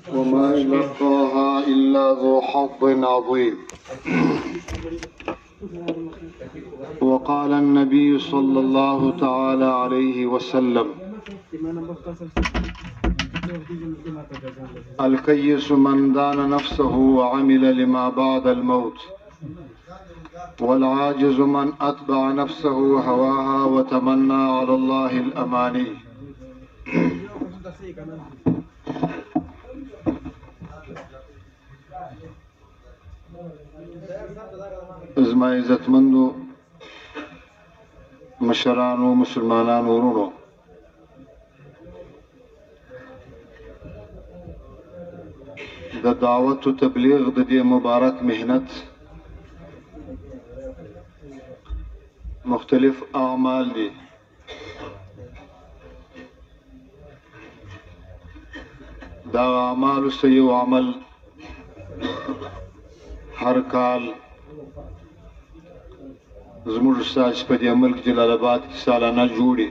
وما يلقاها إلا ذو حظ عظيم. وقال النبي صلى الله تعالى عليه وسلم: الكيس من دان نفسه وعمل لما بعد الموت، والعاجز من أتبع نفسه هواها وتمنى على الله الأماني. زما عزتمندو مشرانو مسلمانانو ورونو، د دعوت و تبلیغ د دې مبارک مهنت مختلف اعمال دي. دا اعمال سيو عمل هر کال زموږ استاد په دې ملک جلال آباد کې سالانه جوړي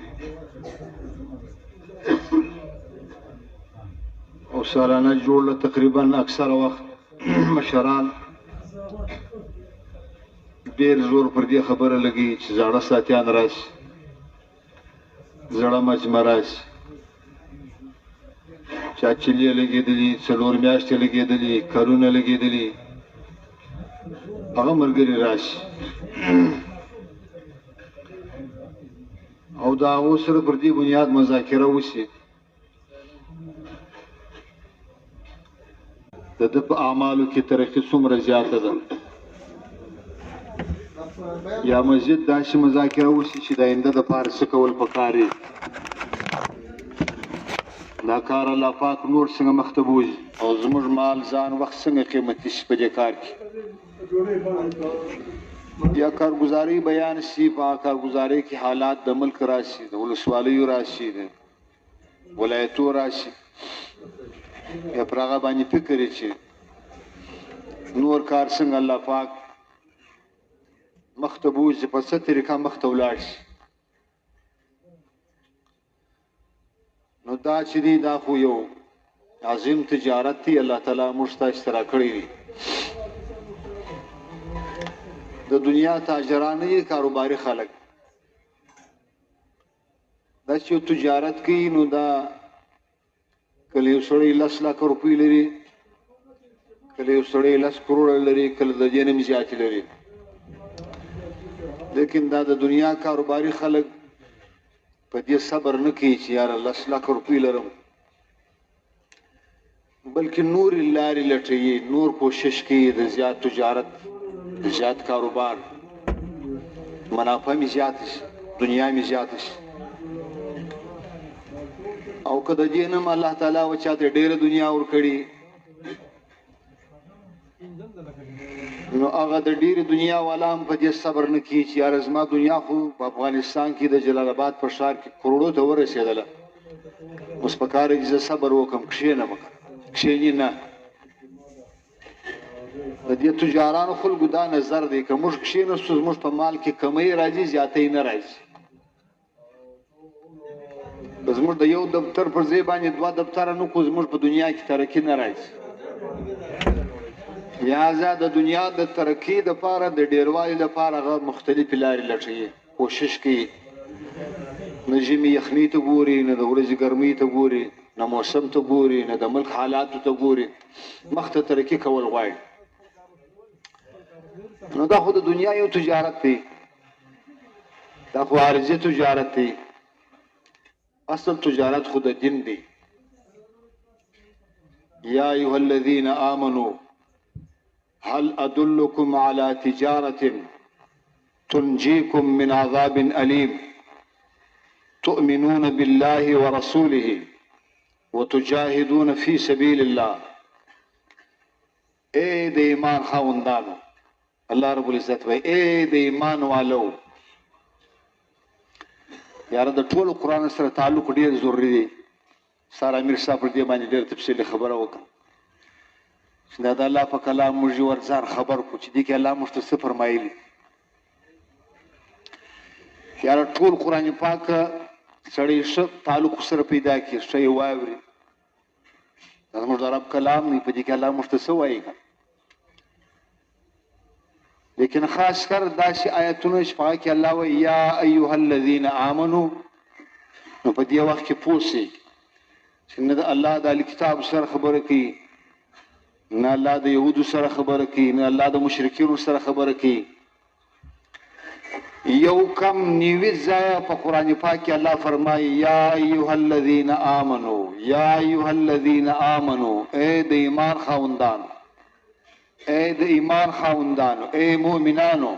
او سالانه جوړ تقریبا اکثر وخت مشران ډېر زور پر دې خبره لګي چې زاړه ساتیان راشي، زړه مجمع راشي، چاچلي لګېدلي، څلور میاشتې لګېدلي، کلونه لګېدلي، هغه ملګري راشي او دا هغو سره پر دې بنیاد مذاکره وشي د ده په اعمالو کې ترقي څومره زیاته ده، یا مزید داسې مذاکره وشي چې د آینده دپاره څه کول پکار دي، دا کار الله پاک نور څنګه مخته بوځي او زموږ مال ځان وخت څنګه قیمتي شي په دې کار کې، یا کارګزاري بیان شي، په کارګزارۍ کې حالات د ملک راشي، د ولسوالیو راشي، د ولایتو راشي، یا پر هغه باندې فکر یې چې نور کار څنګه الله پاک مخته بوځي، په څه طریقه مخته ولاړ شي. نو دا چې دی دا خو یو عظیم تجارت دی، الله تعالی موږ ته اشترا کړی دی. د دنیا تاجران یې کاروباري خلک دا چې یو تجارت کوي نو دا کله یو سړی 10 لک روپۍ لري، کله یو سړی 10 کروڑه لري، کله د دې نه هم زیاتې لري، لیکن دا د دنیا کاروباري خلک په دې صبر نه کوي چې یاره 10 لک روپۍ لرم، بلکې نور لارې لټوي، نور کوشش کوي د زیات تجارت، د زیات کاروبار، منافع مې زیاته شي، دنیا مې زیاته شي. او که د دې نه هم الله تعالی وچاته ډېره دنیا ورکړي نو هغه د ډېرې دنیا والا هم په دې صبر نه کوي چې یاره زما دنیا خو په افغانستان کې د جلال آباد په ښار کې کروڑو ته ورسېدله، اوس په کار کې زه صبر وکړم، کښېنم، کښېني نه. د دې تجارانو خلکو دا نظر دی که موږ کښېنستو زموږ په مال کې کمی راځي، زیاتۍ نه راځي. زموږ د یو دفتر پر ځای باندې 2 دفتره نه کړو، زموږ په دنیا کې ترقي نه راځي. لہذا د دنیا د ترقي دپاره، د ډېروالي دپاره هغه مختلفې لارې لټوي، کوشش کوي. نه ژمي یخنۍ ته ګوري، نه د ورځې ګرمۍ ته ګوري، نه موسم ته ګوري، نه د ملک حالاتو ته ګوري، مخته ترقي کول غواړي. نو دا خو د دنیا یو تجارت دی، دا خو عارضي تجارت دی، اصل تجارت خو د دین دی. یا ایها الذین آمنوا هل ادلکم علی تجارة تنجیکم من عذاب علیم تؤمنون بالله ورسوله وتجاهدون فی سبیل الله. اے د ایمان خاوندانو، الله رب العزت وایي اے د ایمان والو. یاره د ټولو قرآن سره تعلق ډېر ضروري دی. سار امیر صاحب پر دې باندې ډېر تفصیلي خبره وکړه چې دا د الله په کلام موږ یې ورځان خبر کړو چې دې کې الله موږ ته څه فرمایلي. یاره ټول قرآن پاک سړی ښه تعلق سره پیدا کړي، ښه یې واوري، دا زموږ د رب کلام دی، په دې کې الله موږ ته څه وایي. لیکن خاص کر داسې آیتونه چې په هغه کې الله وایي یا ایها الذین آمنو، نو په دې وخت کې پوه شئ چې نه د الله د اهل کتاب سره خبره کوي، نه الله د یهودو سره خبره کوي، نه الله د مشرکینو سره خبره کوي. یو کم نیوي ځای په قرآن پاک کې الله فرمایي یا ایها الذین آمنو، یا ایها الذین آمنو، اے د ایمان خاوندانو، اے د ایمان خاوندانو، اے مؤمنانو.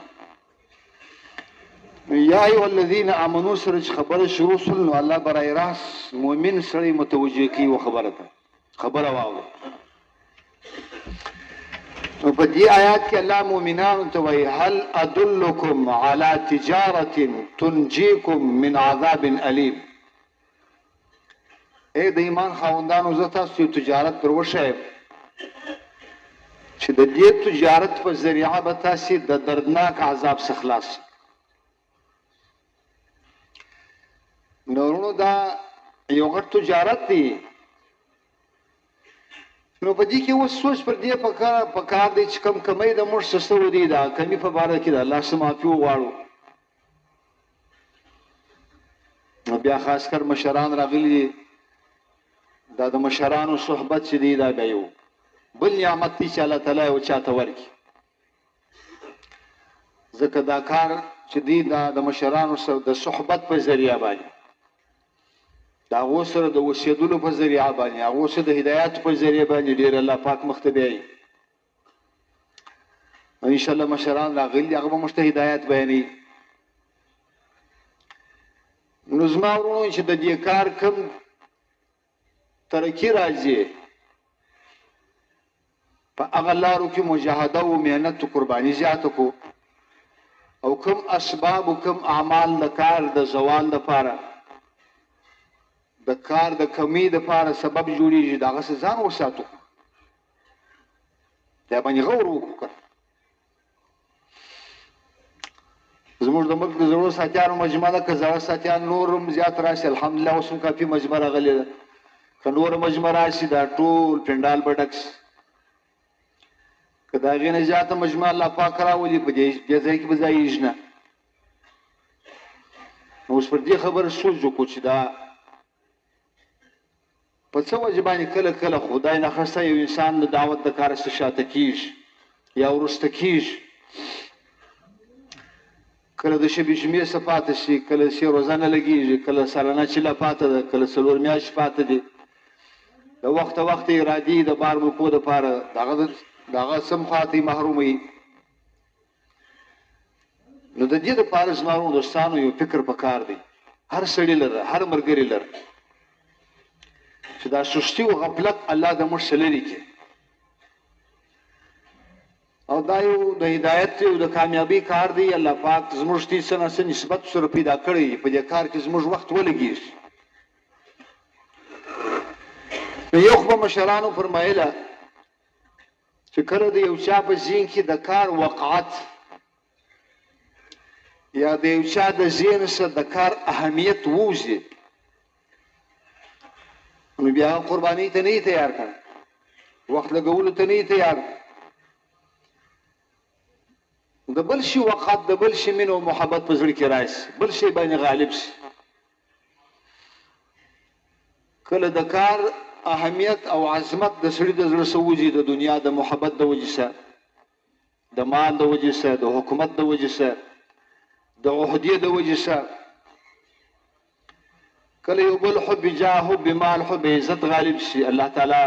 یا ایها الذین آمنو سره چې خبره شروع شول نو الله برای راست مؤمن سړی متوجه کوي و خبره ته، خبره واوره. نو په دې آیات کې الله مؤمنانو ته وایي هل ادلکم علی تجارة تنجیکم من عذاب الیم. اے د ایمان خاوندانو زه تاسو یو تجارت پر وښیم چې د دې تجارت په ذریعه به تاسې د دردناک عذاب څخه خلاص. نورونو دا یو غټ تجارت دی. نو په دې کې اوس سوچ پر دې پکار دی چې کم کمی د موږ څه سوي دي، دا کمی په باره کې د الله څخه معافي وغواړو. نو بیا خاص کر مشران راغلي، دا د مشرانو صحبت چې دی دا بیا یو بل نعمت دی چې الله تعالی یو چاته ورکړي. ځکه دا کار چې دی دا د مشرانو سره د صحبت په ذریعه باندې، د هغو سره د اوسېدلو په ذریعه باندې، هغو سره د هدایاتو په ذریعه باندې ډېر الله پاک مخ ته بیایي. انشاءالله مشران راغلي دي، هغه به موږ ته هدایت بیانوي. نو زما ورونو چې د دې کار کوم ترقي راځي، په هغه لارو کې مجاهده او محنت او قرباني زیاته کو، او کوم اسباب او کوم اعمال د کار د زوال لپاره، د کار د کمی لپاره سبب جوړیږي، د هغه څخه ځان وساتو، دا باندې غور وکړو. زموږ د ملک د زړو ساتیانو مجموعه ده، که زړه ساتیان نور هم زیات راشي الحمدلله، اوس هم کافي مجموعه راغلې ده. که نور مجموعه راشي دا ټول پنډال به ډک شي. که د هغې نه زیاته مجموعه الله پاک راولي په دې ځای کې به ځایېږي نه. نو اوس پر دې خبره سوچ وکړو چې دا په څه وجه باندې کله کله خدای ناخواسته یو انسان د دعوت د کاره څخه شاته کېږي یا وروسته کېږي. کله د شبې جمعې څخه پاته شي، کله سې روزه نه لګېږي، کله سالانه چیله پاته ده، کله څلور میاشتې پاته دي. د وخته وخته ارادي د بار موکو دپاره د هغه سم پاتې محروم وي. نو د دې دپاره زما ورونو دوستانو یو فکر پکار دی، هر سړي لره، هر ملګري لره، چې دا سستي او غفلت الله د موږ څخه لرې کړي، او دا یو د هدایت او د کامیابی کار دی. الله پاک زموږ ته څه نه څه نسبت سره پیدا کړی، په دې کار کې زموږ وخت ولګېږي. نو یو خو به مشرانو فرمایله چې کله د یو چا په ذهن کې د کار وقعت یا د یو چا د ذهن سره د کار اهمیت ووځي، نو بیا قرباني ته نه تیار کړه، وخت لګولو ته نه تیار. د بل شي وقعت، د بل شي مینه او محبت په زړه کې راشي، بل شي باندې غالب شي. کله د کار اهمیت او عظمت د سړي د زړه څخه وځي، د دنیا د محبت د وجې سره، د مال د وجې سره، د حکومت د وجې سره، د عهدې د وجې سره، کله یو بل حب جاه، حب مال، حب عزت غالب شي، الله تعالی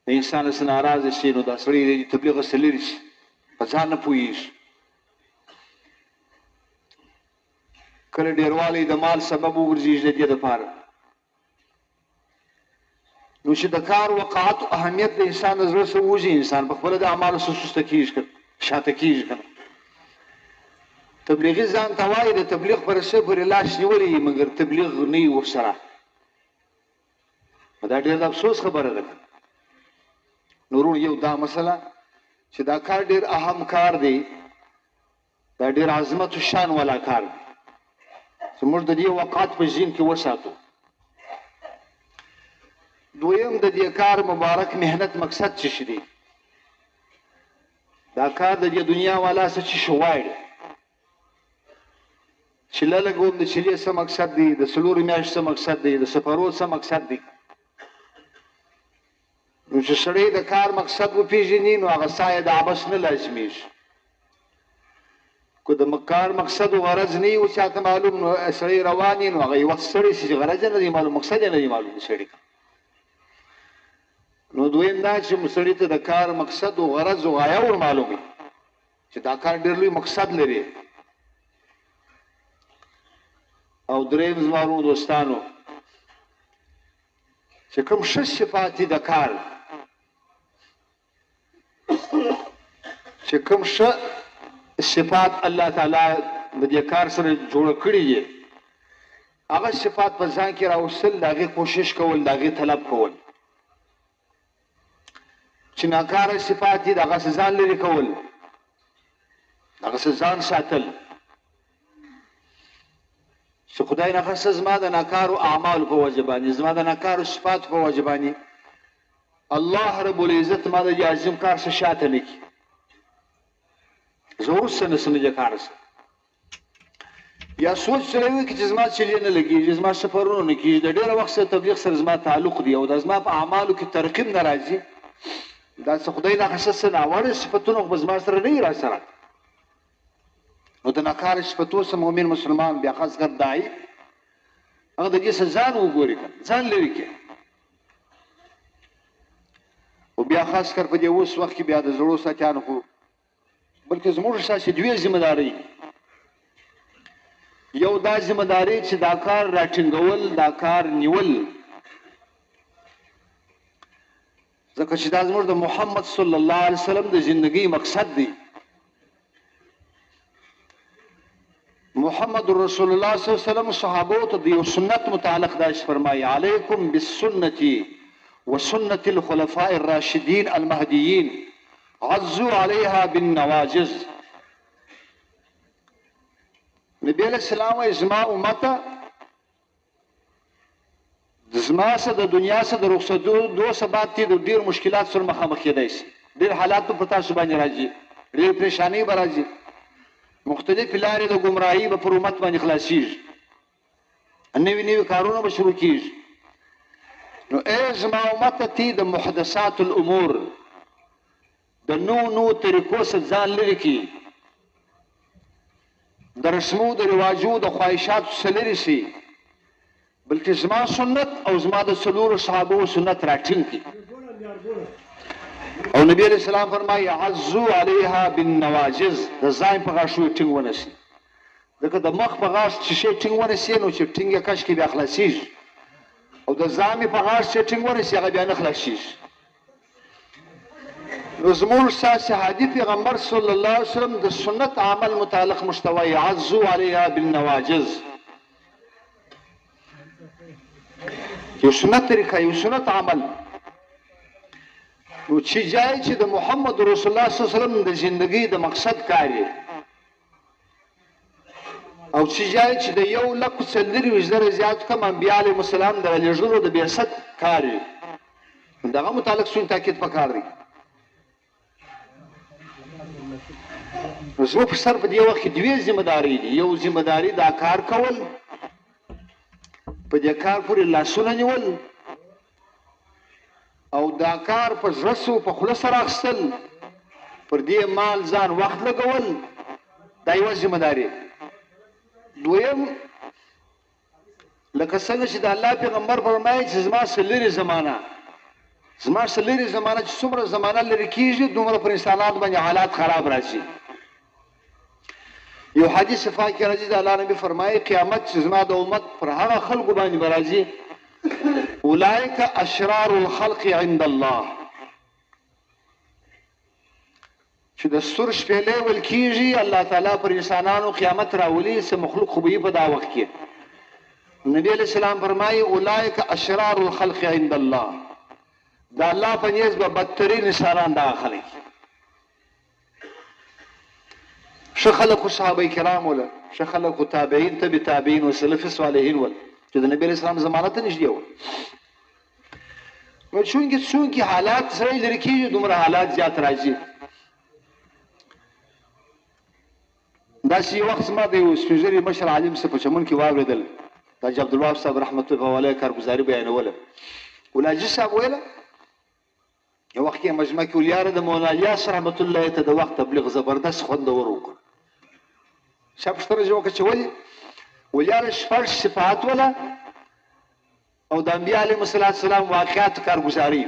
د انسان څخه ناراضه شي، نو دا سړی د تبلیغ څخه لرې شي، په ځان نه پوهېږي. کله ډېروالی د مال سبب وګرځېږي د دې دپاره. نو چې د کار وقعت او اهمیت د انسان د زړه څخه وځي، انسان په خپله د اعمالو څخه سسته کېږي، شاته کېږي. که تبلیغي ځان ته وایي د تبلیغ پر څه پورې لاس نیولی، مګر تبلیغ نه وي ورسره. دا ډېر د افسوس خبره ده. نورونو یو دا مسله چې دا کار ډېر اهم کار دی، دا ډېر عظمت و شان والا کار دی چې موږ د دې وقعت په ذهن کې وساتو. دویم د دې کار مبارک مهنت مقصد څه شي دی دا کار د دې دنیا والا څه شي غواړي چې لږوم د چلې څه مقصد دی د څلورو میاشتو څه مقصد دی د سفرو څه مقصد دی نو چې سړی د کار مقصد وپېژني نو هغه سایه د عبث نه لازمیږي که د کار مقصد و غرض نه وي اوس چاته معلوم نو سړی روان وي نو هغه یو وخت ستړی شي چې غرض یې نه دی معلوم مقصد یې نه دی معلوم سړي نو دویم دا چې سړي ته د کار مقصد و غرض و غایه ور معلوم وي چې دا کار ډېر لوی مقصد لري او دریم زما ورونو دوستانو چې کوم ښه صفات دي د کار چې کوم ښه صفات الله تعالی د دې کار سره جوړ کړي دي هغه صفات په ځان کې راوستل د هغې کوشش کول د هغې طلب کول چې ناکاره صفات دي د هغه څه ځان لرې کول د هغه څه ځان ساتل چې خدای نه خاصه زما د ناکارو اعمالو په وجه باندې زما د ناکارو صفاتو په وجه باندې الله رب العزت ما د دې عظیم کار څه شاته نه کړي زه وروسته نسم د دې کار څه یا سوچ سره وي چې زما چلې نه لګېږي زما سفرونه نه کېږي د ډېره وخت سره تبلیغ سره زما تعلق دی او د زما په اعمالو کې ترقیم نه راځي دا څه خدای نه خاصه څه ناوړه صفتونه خو به زما سره نه وي را سره نو د ناکاره صفتو څخه مؤمن مسلمان بیا خاص کر داعي هغه د دې څه ځان وګوري ځان لرې کړي او بیا خاص کر په دې اوس وخت کې بیا د زړو ساتیانو خو بلکې زموږ ساسې دوی ذمہداري یو دا ذمہداري چې دا کار راټینګول دا کار نیول ځکه چې دا زموږ د محمد صلی الله علیه وسلم د ژوندۍ مقصد دی محمد رسول الله صلی الله علیه وسلم صحابو ته د یو سنت متعلق داش فرمایي علیکم بالسنة وسنة الخلفاء الراشدين المهديين عزوا عليها بالنواجذ نبی علیہ السلام زما امته زما سره د دنیا سره د رخصتو دوه سبات دي د ډیر مشکلات سره مخامخ کېدای شي ډیر حالات په تاسو باندې راځي ډیر پریشانی به راځي مختلف لارې د گمراهی به پر امت باندې خلاصیږي نوي نوي کارونه به شروع کیږي نو زما امته تی د محدثات الامور د نو طریقو څخه ځان لري کی د رسمو د رواجو د خواهشاتو څخه لري شي بلکې زما سنت او زما د څلورو صحابو سنت راټینګ کی او نبی علیہ السلام فرمایي عزوا علیها بالنواجذ د ځای په غاښو ټینګ ونشي دغه د مخ په غاښ چې شی ټینګ ونشي نو چې ټینګ کش کې بیا خلاصيږي او د ځامي په غاښ چې ټینګ ونشي هغه بیا نه خلاصيږي نو زموږ ساسي حدیث پیغمبر صلی الله علیه وسلم د سنت عمل متعلق مشتوی عزوا علیها بالنواجذ یو سنت طریقه یو سنت عمل نو چې جای چې د محمد رسول الله صلی الله علیه وسلم د ژوندۍ د مقصد کاری او چې جای چې د 1,40,000 زیات کم انبیاء علیهم السلام د لېږلو د بعثت کاری دغه متعلق سون تاکید پکار دی نو زموږ په سر په دې وخت کې دوې ذمہداري دي یو ذمہداري دا کار کول په دې کار پورې لاسونه نیول او دا کار په زړه په خوله سره اخیستل پر دې مال ځان وخت لګول دا یوه ذمہداري دویم لکه څنګه چې د الله پیغمبر فرمایي چې زما څخه لرې زمانه چې څومره زمانه لرې کېږي دومره پر انسانانو باندې حالات خراب راځي یو حدیث پاک کې راځي د الله نبی فرمایي قیامت چې زما د امت پر هغه خلکو باندې به راځي اولئک اشرار الخلق عند الله چې د ستر شپېلې ویل کېږي الله تعالی پر انسانانو قیامت راولي څه مخلوق خو به په دا وخت کې نبی علیہ السلام فرمایي اولئک اشرار الخلق عند الله دا الله په نیز به بدترین انسانان دا خلک ښه خلکو صحابه کرام ول ښه خلکو تابعین تبع تابعین او سلف صالحین ول چې د نبی علیہ السلام زمانه ته نږدې و نو چونکې حالات سره لري کېږي دومره حالات زیات راځي. داسې یو وخت زما د یو سپین ږیري مشر عالم صاحب په چمن کې واورېدل، د حاجي عبدالوهاب صاحب رحمت الله علیه کارګزاري بیانوله. ولحاجي صاحب ویله یو وخت کې مجمع کې ولیاره د مولانا الیاس رحمت الله ته د وخت تبلیغ زبردست خوندور وکړ. چا پوښتنه جوړه کړه چې ولې؟ ولیاره شپږ صفات وله او د انبیا علیهم السلام واقعات کارګزاري.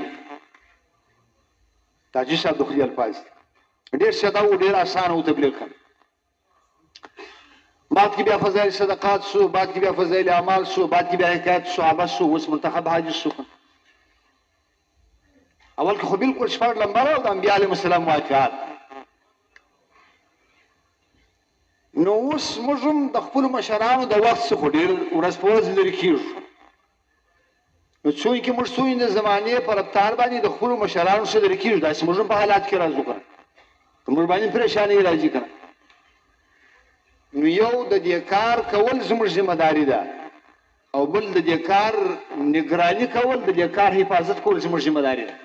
د حاجي صاحب د خولې الفاظ ډېر ساده و، ډېر اسانه و تبلیغ کړ. بعد کې بیا فضایل صدقات سو، بعد کې بیا فضایل اعمال سو، بعد کې بیا حکایت صحابه سو، اوس منتخب حاجي سو. اول کې خو بالکل شپږ لمبر او د انبیا علیهم السلام واقعات. نو اوس موږ هم د خپلو مشرانو د وخت څخه ډېر ورځ په ورځ لرې کېږو. نو څوک موږ څوک د زمانې په رفتار باندې د خپلو مشرانو سره لرې کېږو، داسې موږ هم په حالات کې راځو کنه، موږ باندې پریشاني راځي کنه. نو یو د دې کار کول زموږ ذمہ داری ده، او بل د دې کار نگرانی کول، د دې کار حفاظت کول زموږ ذمہ داری ده.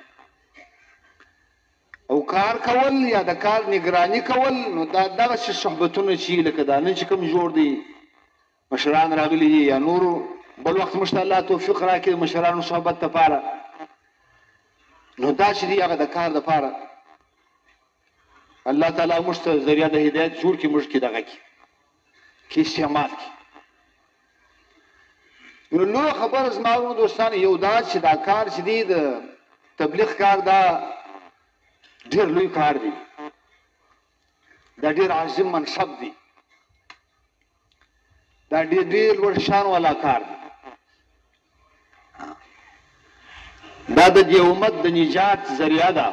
او کار کول یا د کار نگرانی کول نو دا دغه صحبتونه چې لکه دا نن چې کوم جوړ دي مشران راغلي دي یا نورو، بل وخت موږ ته الله توفیق راکړي مشرانو صحبت لپاره، نو دا چې دي هغه د کار لپاره الله تعالی موږ ته ذریعه د هدایت جوړ کړي، موږ کې دغه کې استعمال کړي. نو لویه خبره زما ورونو دوستانو یو دا چې دا کار چې دی د تبلیغ کار دا ډېر لوی کار دی، دا ډېر عظیم منصب دی، دا ډېر لوړ شان والا کار دی. دا د دې امت د نجات ذریعه ده.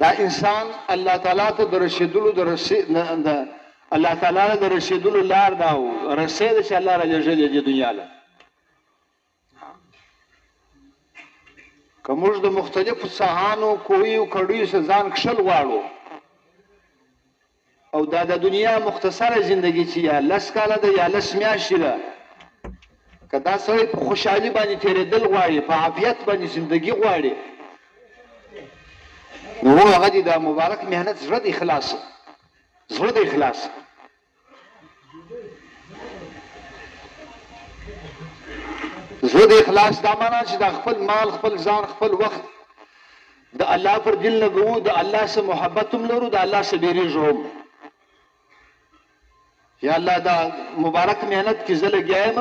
دا انسان الله تعالی ته د رسیدلو الله تعالی د رسیدلو لار دا و رسید چې الله را لېږلې دې دنیا له. که موږ د مختلفو ساحانو کویو کړیو څخه ځان کښل غواړو او دا د دنیا مختصره زندگی چې یا لس کاله ده یا لس میاشتې ده، که دا سړی په خوشحالي باندې تېرېدل غواړي، په عافیت باندې زندگی غواړي، نو هغه دې دا مبارک محنت زړه د اخلاص، زړه د اخلاص. زړه د اخلاص دا معنا چې دا خپل مال، خپل ځان، خپل وخت د الله پر دل لګوو، د الله سره محبت هم لرو، د الله سره بیریږو هم. یا الله دا مبارک محنت کې زه لګیا یم،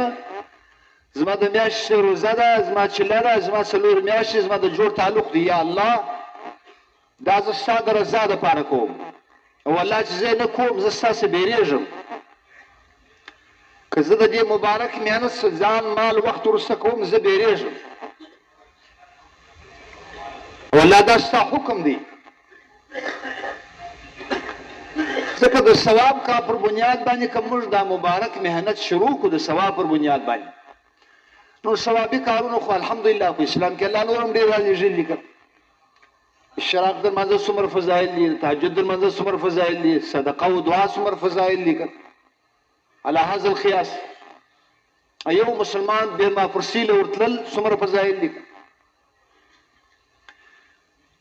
زما د میاشتې روزه ده، زما چله ده، زما څلور میاشتې زما د جوړ تعلق دی. یا الله دا زه ستا د رضا دپاره کوم، او الله چې زه نه کوم زه ستا څخه بیریږم. که زه د دې مبارک محنت ځان مال وخت وروسته کوم زه بیریږم، او الله دا ستا حکم دی. ځکه د ثواب کا پر بنیاد باندې که موږ دا مبارک محنت شروع کړو د ثواب پر بنیاد باندې، نو ثوابي کارونه خو الحمدلله په اسلام کې الله نور هم ډېر رالیږلي کړ. اشراق د لمانځه څومره فضایل دي، تهجد د لمانځه څومره فضایل دي، صدقه او دعا څومره فضایل دي کړ. على هذا القياس یو مسلمان بې ماپرسي له ورتلل څومره فضایل دي.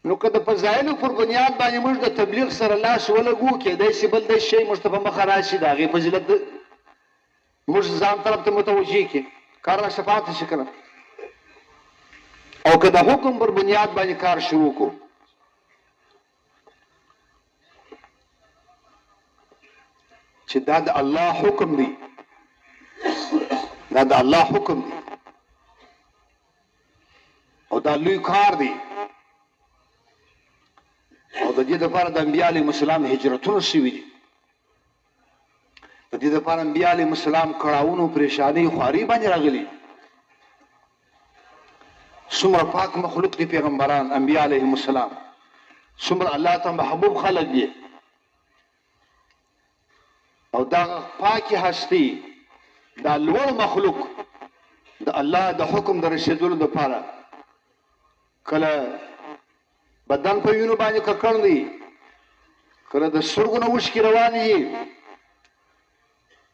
نو که د فضایلو پر بنیاد باندې موږ د تبلیغ سره لاس ولګو، کېدای شي بل داسې شی موږ ته په مخه راشي، د هغې فضیلت موږ ځان طرف ته متوجه کړي، کار را شفاعت شي کنه. او که د حکم پر بنیاد باندې کار شروع کړو، چې دا د الله حکم دی، دا د الله حکم دی او دا لوی کار دی، او د دې لپاره د انبیا علیهم السلام هجرتونه شوي دي، د دې لپاره انبیا علیهم السلام کړاوونو پریشانۍ خواري باندې راغلي. څومره پاک مخلوق دي پیغمبران انبیا علیهم السلام، څومره الله ته محبوب خلک دي، او دا پاکی هستی دا لوړ مخلوق د الله د حکم د رسیدلو لپاره کله بدن په وینو باندې ککړ دی، کله د سترګو نه اوښکې روانې دي،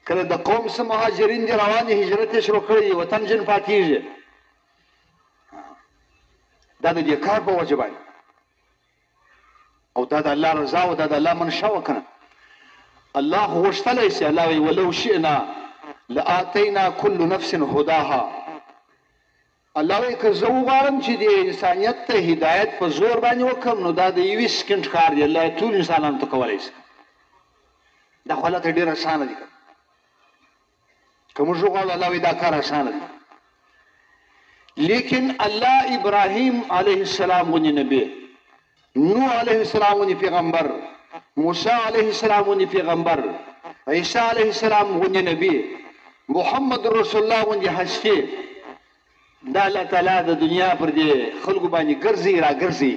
کله د قوم څخه مهاجرین دي روان دي هجرت یې شروع کړی وطن جن پاتېږي دا د دې کار په وجه باندې او دا د الله رضا او دا د الله منشا وکنه الله غوښتلی سي الله وی ولو شئنا لآتینا كل نفس هداها الله وی که زه وغواړم چې د انسانیت ته هدایت په زور باندې وکړم نو دا د یوې سکند کار دی الله ټول انسانانو ته کولی شي دا خو الله ته ډېر اسانه دي که موږ وغواړو الله وی دا کار اسانه دی لیکن الله ابراهیم علیه السلام غونې نبی نوح علیه السلام غونې پیغمبر موسی علیه السلام غونې پیغمبر عیسی علیه السلام غونې نبی محمد رسول الله غونې هستی دا الله تعالی د دنیا پر دې خلکو باندې ګرځي را ګرځي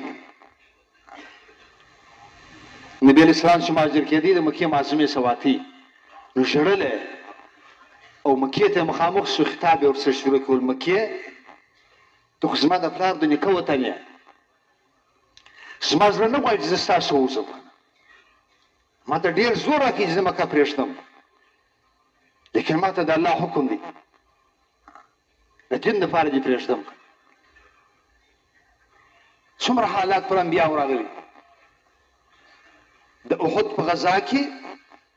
نبی علیہ السلام چې مهاجر کېدی د مکې معظمې سواتي نو ژړلی او مکې ته مخامخ شو خطاب یې ورسره شروع کول مکې ته خو زما د پلار د نیکه وطن یې زما زړه نه غواړي چې زه ستاسو اوسم ما ته ډېر زور راکړي چې زه مکه پرېږدم لیکن ما ته د الله حکم دی د دین دپاره دې پرېږدم څومره حالات پر انبیاو راغلي د احد په غزا کې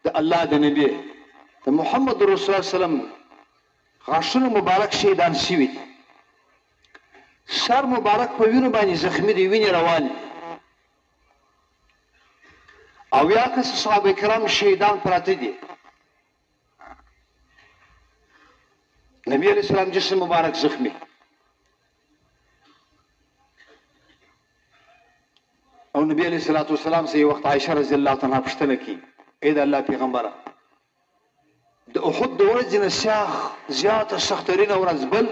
د الله د نبی د محمد رسول الله سلام غاښونه مبارک شهیدان شوي دي سر مبارک په وینو باندې زخمي دي وینې روانې او یا کس صحابه کرام شهیدان پراته دي نبی علیہ السلام جسم مبارک زخمی او نبی علیہ السلام سے یہ وقت عائشہ رضی اللہ عنہ پوښتنه کی اے د الله پیغمبره د احد د ورځې نه زیاته سخترینه ورځ بل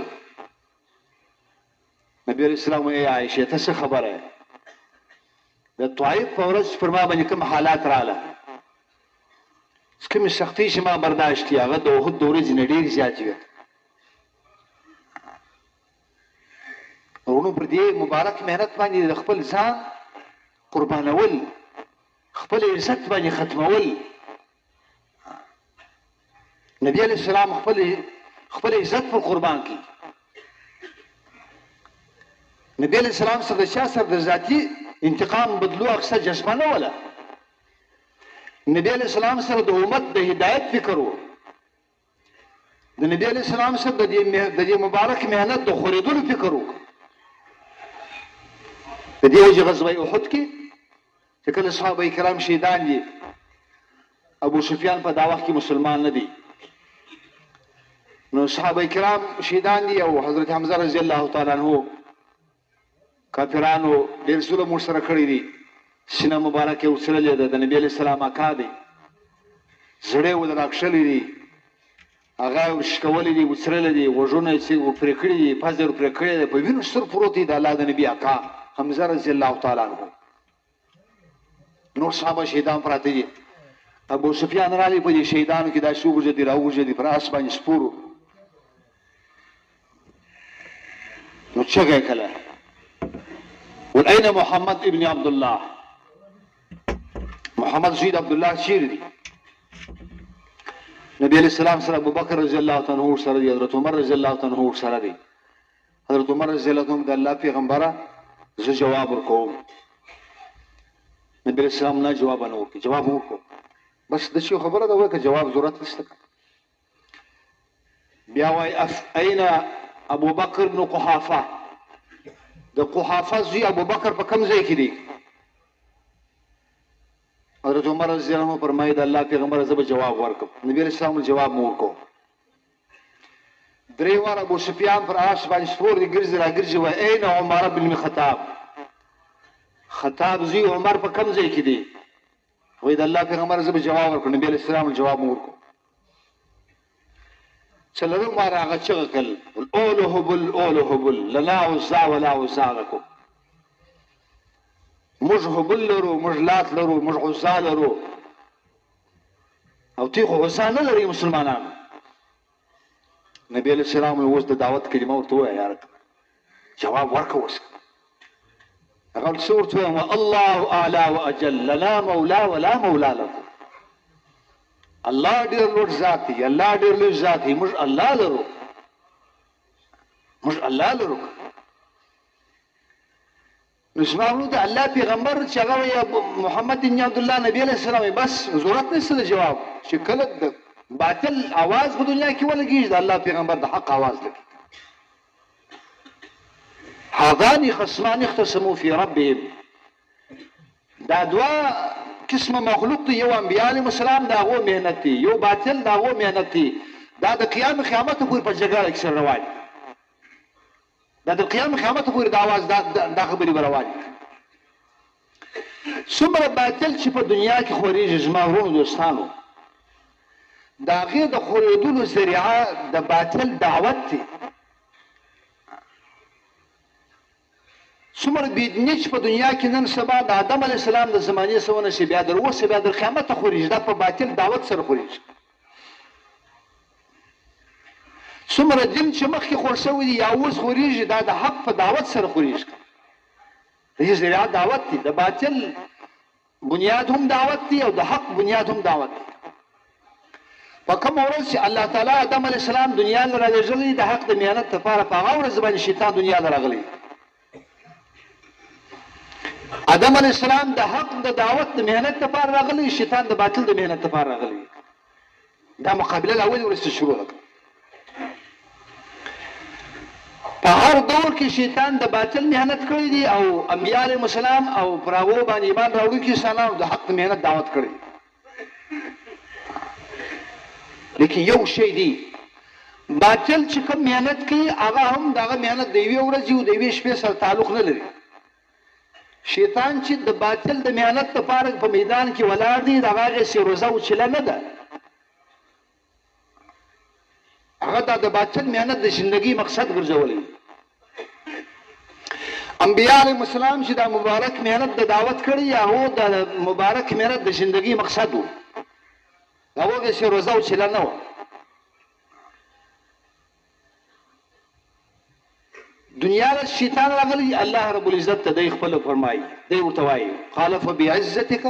نبی علیہ السلام ای عائشہ ته څه خبره د طائف په ورځ پر ما باندې کوم حالات رااله کومې سختۍ چې ما برداشت کړې هغه د احد د ورځې نه ډېرې زیاتې وې ورونو پر دې مبارک مهنت باندې د خپل ځان قربانول خپل عزت باندې ختمول نبی علیہ السلام خپل عزت پر قربان کی نبی علیہ السلام سره د چا سره د ذاتي انتقام بدلو اخصه جذبه نه ولا نبی علیہ السلام سره د امت د هدایت فکر و د نبی علیہ السلام سره د دې مبارک مهنت د خوریدلو فکر و د دې وجه غزوه احد کې چې کله صحابه کرام شهیدان دي ابو سفیان په دا وخت کې مسلمان نه دی نو صحابه کرام شهیدان دي او حضرت حمزه رضی الله تعالی عنہ کافرانو ډېر ظلم ورسره کړی دي سینه مبارک یې وڅرلې ده د نبی علیہ السلام اکا دی زړه یې ور راکښلي دي هغه یې وشکولي دي وڅرلې دي غوږونه یې پرې کړي دي پزه یې پرې کړې ده په وینو سر پروت دی د الله د نبي اکا حمزه رضی الله تعالی عنہ نور صحابه شهیدان پراته دي ابو سفیان رالی په دې شهیدانو کې دا شو وګرځېدي راوګرځېدي پر آس باندې سپورو نو چغې کله ول اين محمد ابن عبد الله محمد زید عبد الله چیرې دی نبی علیہ السلام سره ابو بکر رضی الله عنه سره دی حضرت عمر رضی الله عنه سره دی حضرت عمر رضی الله عنه د الله پیغمبره زه جواب ورکوم نبی علیہ السلام نه جواب نه ورکړي جواب ورکړو بس د شي خبره ده وای که جواب ضرورت نشته بیا وای اين ابو بکر بن قحافه د قحافه زوی ابو بکر په کوم ځای کې دی حضرت عمر رضی الله عنه فرمایي د الله پیغمبر زه به جواب ورکړم نبی علیہ السلام جواب مو ورکړو درې واره ابو سفیان پر آس باندې سپور دی ګرځي را ګرځي وای اين عمر بن خطاب خطاب زوی عمر په کوم ځای کې دی وای د الله پیغمبر زه به جواب ورکړم نبی علیہ السلام جواب مو ورکړو چلو ما راغه چغکل الاوله بل اوله بل لا عزا ولا عزا لكم مش هبل لرو مش لات لرو مش عزا لرو او تیخو عزا نه لري مسلمانانو نبی علیہ السلام اوس د دعوت کلمه ورته وایي یار جواب ورکړه اوس هغه څه ورته وایي الله اعلى واجل لا مولا ولا مولا لكم الله ډېر لوړ ذات دی، الله ډېر لوی ذات دی. موږ الله لرو، موږ الله لرو. نو زما د الله پیغمبر چې هغه محمد بن عبد الله نبی علیه السلام، بس ضرورت نشته د جواب چې کله د باطل आवाज په دنیا کې ولګېږي د الله پیغمبر د حق आवाज لګي. هذان خصمان اختصموا في ربهم. دا دوا قسمه مخلوق دی، یو انبیاء علیهم السلام دا هغو محنت دی، یو باطل دا هغو محنت دی. دا د قیامت پورې په جګړه کې سره روان دي، دا د قیامت پورې د आवाज دا خبرې به روان دي. څومره باطل چې په دنیا کې خورېږي زما ورونو دوستانو، د هغې د خورېدلو ذریعه د باطل دعوت دی. څومره بېدیني چې په دنیا کې نن سبا د آدم علیه السلام د زمانې څه ونه شي، بیا در اوسه بیا در قیامته خورېږي، دا په باطل دعوت سره خورېږي. څومره دین چې مخکې خور شوی دی یا اوس خورېږي، دا د حق په دعوت سره خورېږي. د دې ذریعه دعوت دی، د باطل بنیاد هم دعوت دی او د حق بنیاد هم دعوت دی. په کومه ورځ چې الله تعالی آدم علیه السلام دنیا له راغلی د حق د محنت لپاره، په هغه ورځ باندې شیطان دنیا له راغلی. آدم علیه السلام د حق د دعوت د محنت لپاره راغلی، شیطان د باطل د محنت لپاره راغلی. دا مقابله له اولې ورځې شروع ده. په هر دور کې شیطان د باطل محنت کړی دی او انبیاء علیهم السلام او پر هغو باندې ایمان راوړونکي انسانانو د حق د محنت دعوت کړی. لیکن یو شی دی، باطل چې کوم محنت کوي هغه هم دغه محنت د یوې ورځې او د یوې شپې سره تعلق نه لري. شیطان چې د باطل د محنت لپاره په میدان کې ولاړ دی، د هغه هغسې روزه او چله نه ده. هغه د باطل محنت د زندګۍ مقصد ګرځولی. انبیاء علیهم السلام چې دا مبارک محنت د دعوت کړی، هغو د مبارک محنت د زندګۍ مقصد و، هغه هغسې روزه او چله نه وه. دنیا له شیطان راغلی، الله رب العزت ته دی خپله فرمایي، دی ورته وایي قال فبعزتک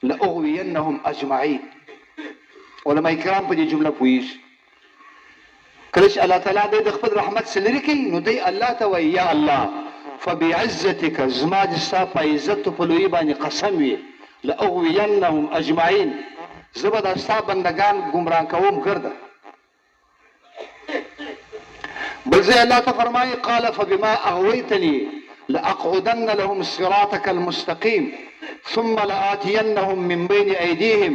لاغوینهم اجمعین. علما کرام په دې جمله پوهېږي. کله چې الله تعالی دی د خپل رحمت څخه لرې کوي، نو دی الله ته وایي یا الله فبعزتک، زما د ستا په عزت په لویي باندې قسم وي، لاغوینهم اجمعین، زه به دا ستا بندګان ګمراه کوم ګرده. بل ځای الله ته فرمایي قال فبما اغویتنی لاقعدن لهم صراطك المستقیم ثم لآتینهم من بین ایدیهم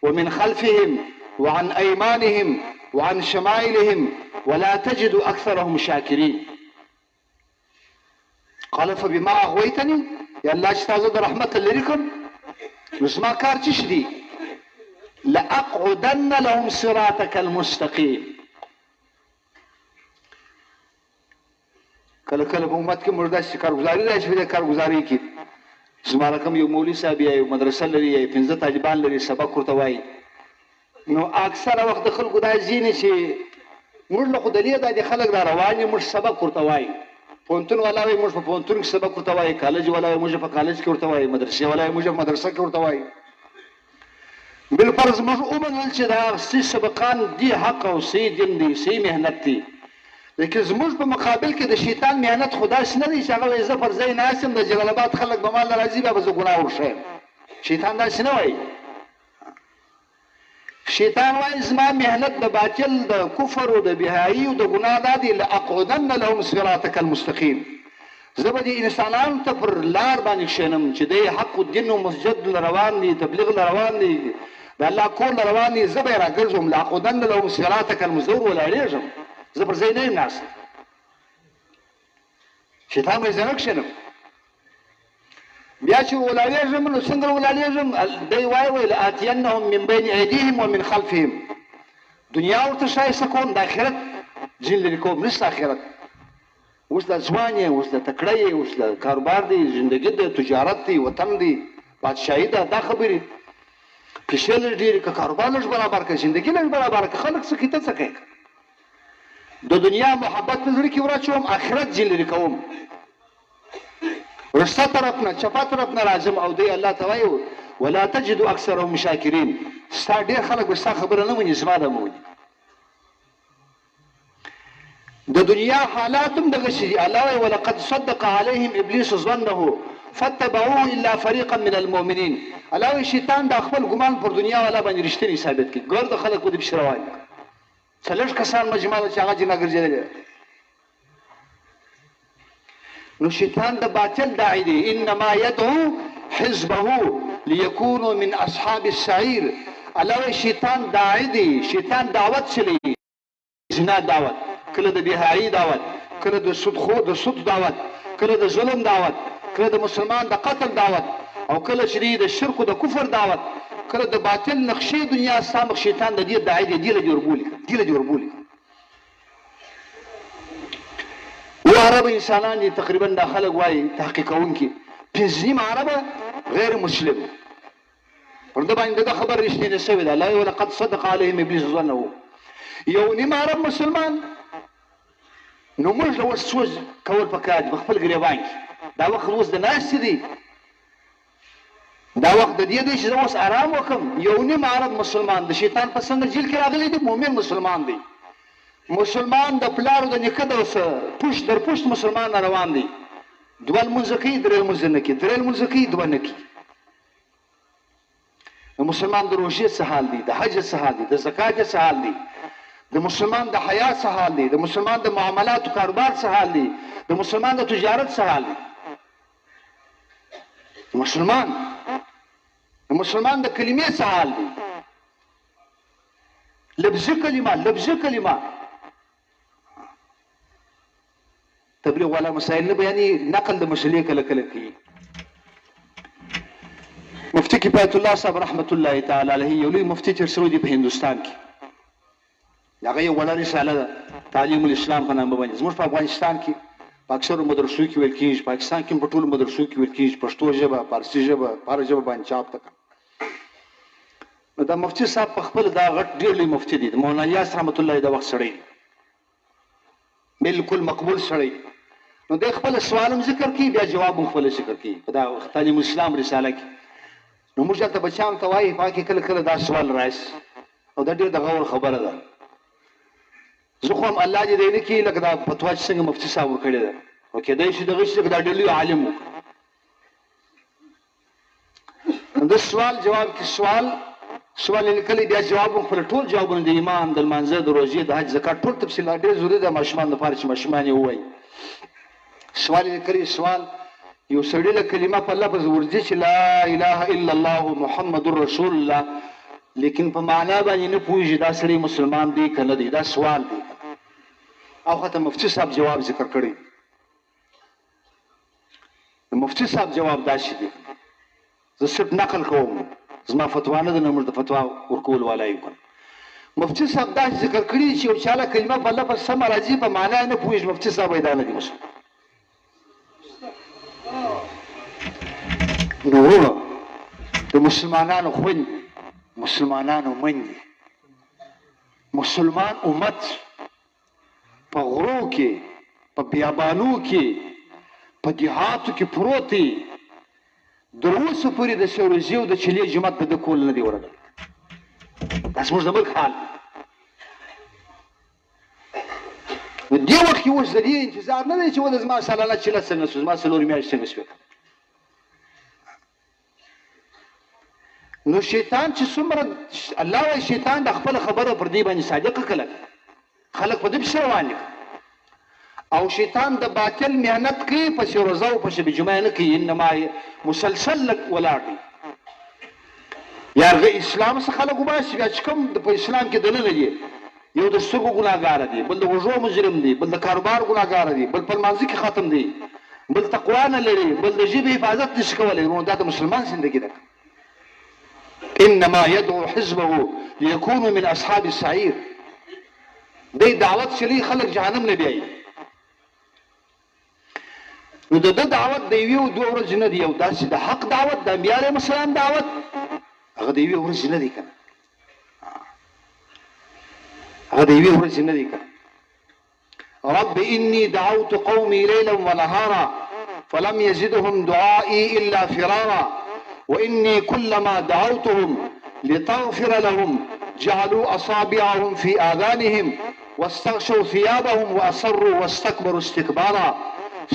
ومن خلفهم وعن ایمانهم وعن شمائلهم ولا تجد اکثرهم شاکرین. قال فبما اغویتنی، یا الله چې تا زه د رحمت لرې کړم، نو زما کار څه شي دی؟ لاقعدن لهم صراطك المستقیم. کله کله په امت کې موږ داسې کارګزاري راشي، په دې کارګزارۍ کې زما رقم یو مولوي صاحب یا یو مدرسه لري یا 15 طالبان لري، سبق ورته وایي. نو اکثره وخت د خلکو دا ځینې چې موږ له خو دلې دا د خلک را روان یو، موږ سبق ورته وایي. پوهنتون والا وایي موږ په پوهنتون کې سبق ورته وایي، کالج والا وایي موږ په کالج کې ورته وایي، مدرسې والا وایي موږ په مدرسه کې ورته وایي. بالفرض موږ ومنل چې دا صحیح سبقان دي، حق او صحیح دین دی، صحیح محنت دی. لیکن زموږ په مقابل کې د شیطان محنت خو داسې نه دی چې هغه وایي زه پر ځای ناست یم، د جلال آباد خلک به ما له راځي، بیا به زه ګناه وښیم. شیطان داسې نه وایي. شیطان وایي زما محنت د باطل د کفر او د بهایي او د ګناه دا دی، لاقعدن لهم صراطک المستقیم، زه به دې انسانانو ته پر لار باندې کښېنم چې دی حق الدین او مسجد له روان دي، تبلیغ له روان دي، د الله کور له روان دي، زه به یې راګرځوم. لاقعدن لهم صراطک المستقیم، ولاړېږم، زه پر ځای نه یم ناست. شیطان وایي زه نه کښېنم. بیا چې ولاړېږم نو څنګه ولاړېږم؟ دی وایي لآتینهم من بین ایدیهم ومن خلفهم. دنیا ورته ښایسته کوم، د آخرت ځین لرې کوم. نشته آخرت. اوس د ځوان یې، اوس د تکړه یې، اوس د کاروبار دی، زندګي دی، تجارت دی، وطن دی، بادشاهي ده، دا خبرې. پیسې لږ ډېرې که کاروبار لږ برابر کړه، زندګي لږ برابر کړه، خلک څه کوي ته څه کوې. د دنیا محبت په زړه کې وراچوم، آخرت ځین لرې کوم. رسته طرف نه چپه طرف نه راځم او دی الله ته وایي ولا تجد اکثرهم شاکرین. ستا ډېر خلک به ستا خبره نه مني، زما دا موني. د دنیا حالات هم دغه شي. الله وایي ولقد صدق عليهم ابلیس ظنه فاتبعوه الا فريقا من المؤمنین. الله وایي شیطان د خپل ګمان پر دنیا والا باندې رښتینی ثابت کړي. ګور د خلک په دې پسې روان دي. څلور کسان مجمع ده چې هغه جنا ګرځېدلي. نو شیطان د باطل داعی دی. انما يدعو حزبه ليكونوا من اصحاب السعير. الله وایي شیطان داعی دی. شیطان دعوت چلی، زنا دعوت، کله د بهایي دعوت، کله د سود دعوت، کله د ظلم دعوت، کله د مسلمان د قتل دعوت، او کله چې د شرک او د کفر دعوت، کله د باطل نقشې دنیا سامخ شیطان د دې داعی دی. دی له دې وربولي. و عرب انسانان دي تقریبا دا خلک وایي تحقیق کوونکي 5 عربه غیر مسلم پر ده باندې دا خبر رښتینې شوې ده. الله ولقد صدق عليهم ابلیس ظنه. یو نیم عرب مسلمان. نو موږ له اوس سوچ کول پکار دي په خپل ګریوان کې. دا وخت اوس د ناستې دی، دا وخت د دې دی چې زه اوس ارام وکړم. یو نیم عرب مسلمان د شیطان په څنګه جیل کې راغلی دی، مؤمن مسلمان دی. مسلمان د پلار د نیکه د پشت در پشت مسلمان روان دی. 2 لمونځ کوي، 3 لمونځ نه کوي، 3 لمونځ کوي، 2 نه کوي. د مسلمان د روژې څه حال دی، د حج څه حال دی، د زکات څه حال دی، د مسلمان د حیا څه حال دی، د مسلمان د معاملات او کاروبار څه حال دی، د مسلمان د تجارت څه حال دی. د مسلمان د کلمې څه حال دی. لفظي کلمه تبلیغ والا مسائل نه بیانې، نقل د مسلې کله کله کوي. مفتی کفایت الله صاحب رحمت الله تعالی علیه یو لوی مفتی تیر شوی دی په هندوستان کې. هغه یو وړه رساله ده تعلیم الاسلام په نامه باندې. زموږ په افغانستان کې په اکثرو مدرسو کې ویل کېږي، پاکستان کې په ټولو مدرسو کې ویل کېږي، پښتو ژبه، فارسي ژبه، هره ژبه باندې چاپ ده. نو دا مفتی صاحب په خپل دا غټ ډېر لوی مفتی دی. د مولانا الیاس رحمت الله د وخت سړی بالکل مقبول سړی. نو د خپل سوالم ذکر کوي، بیا جواب هم خپل ذکر کوي په دا تعلیم الاسلام رساله کې. نو موږ ته بچیانو ته وایي پاکې کله کله دا سوال راشي، او دا ډېر د غور خبره ده. زه خو هم الله دې نه کړي لکه دا فتوا چې څنګه مفتي صاحب ورکړې ده، او کېدای شي دغه شي دا ډېر لوی عالم و. د سوال جواب کې سوال لیکلی، بیا جواب هم خپل ټول جوابونه د ایمان، د لمانځه، د روژې، د حج، زکات ټول تفصیلات ډېر ضروري ده ماشومان لپاره چې ماشومان یې ووایي. سوال لیکلی، سوال یو سړي له کلمه په لفظ ورځي چې لا اله الا الله محمد رسول الله، لیکن په معنا باندې نه پوهېږي دا سړی مسلمان دی که نه دی. دا سوال دی. او خاطر مفتی صاحب جواب ذکر کړی. د مفتی صاحب جواب داسې دی، زه صرف نقل کوم، زما فتوا نه ده، نه موږ د فتوا ورکول والا یو. مفتی صاحب داسې ذکر کړي چې یو چا له کلمه په لفظ سمه راځي، په معنا نه پوهېږي، مفتی صاحب وایي دا نه دی مسلمان. نو د مسلمانانو خوند، مسلمانانو مندي، مسلمان امت په غرو کې، په بیابانو کې، په دیهاتو کې پروت دی. تر اوسه پورې د سروزي او د چلې جومات په د کول نه دی ورغلی. دا زموږ د ملک حال. نو دې وخت کې اوس د دې انتظار نه دی چې ولې زما سالانه چله څنګه شو، زما 4 میاشتې څنګه شوې. نو شیطان چې څومره الله وایي شیطان د خپل خبره پر دې باندې صادقه کړه، خلک په دې پسې روان دي. او شیطان د باطل محنت کوي، پسې روزه او پسې جمعه نه کوي، انما مسلسل ولاړ دی. یارغه اسلام څخه خلک وباسي، بیا چې کوم په اسلام کې دننه دي، یو د سترګو ګناهګار دی، بل د غوږو مجرم دی، بل د کاروبار ګناهګار دی، بل په لمانځه کې ختم دی، بل تقوا نه لري، بل د ژبې حفاظت نشي کولی. نو دا د مسلمان زندگی ده. انما يدعو حزبه ليكونوا من اصحاب السعير. دی دعوت چلی خلق جهنم نه بیایي. نو د دعوت د یوې او 2 ورځې نه دی، او داسې د حق دعوت، د انبیاء علیهم السلام دعوت، هغه د یوې ورځې نه دی که نه، هغه د یوې ورځې نه دی که نه. رب إني دعوت قومي ليلا ونهارا فلم يزدهم دعائي إلا فرارا وإني كلما دعوتهم لتغفر لهم جعلوا أصابعهم في آذانهم واستغشوا ثيابهم وأصروا واستكبروا استكبارا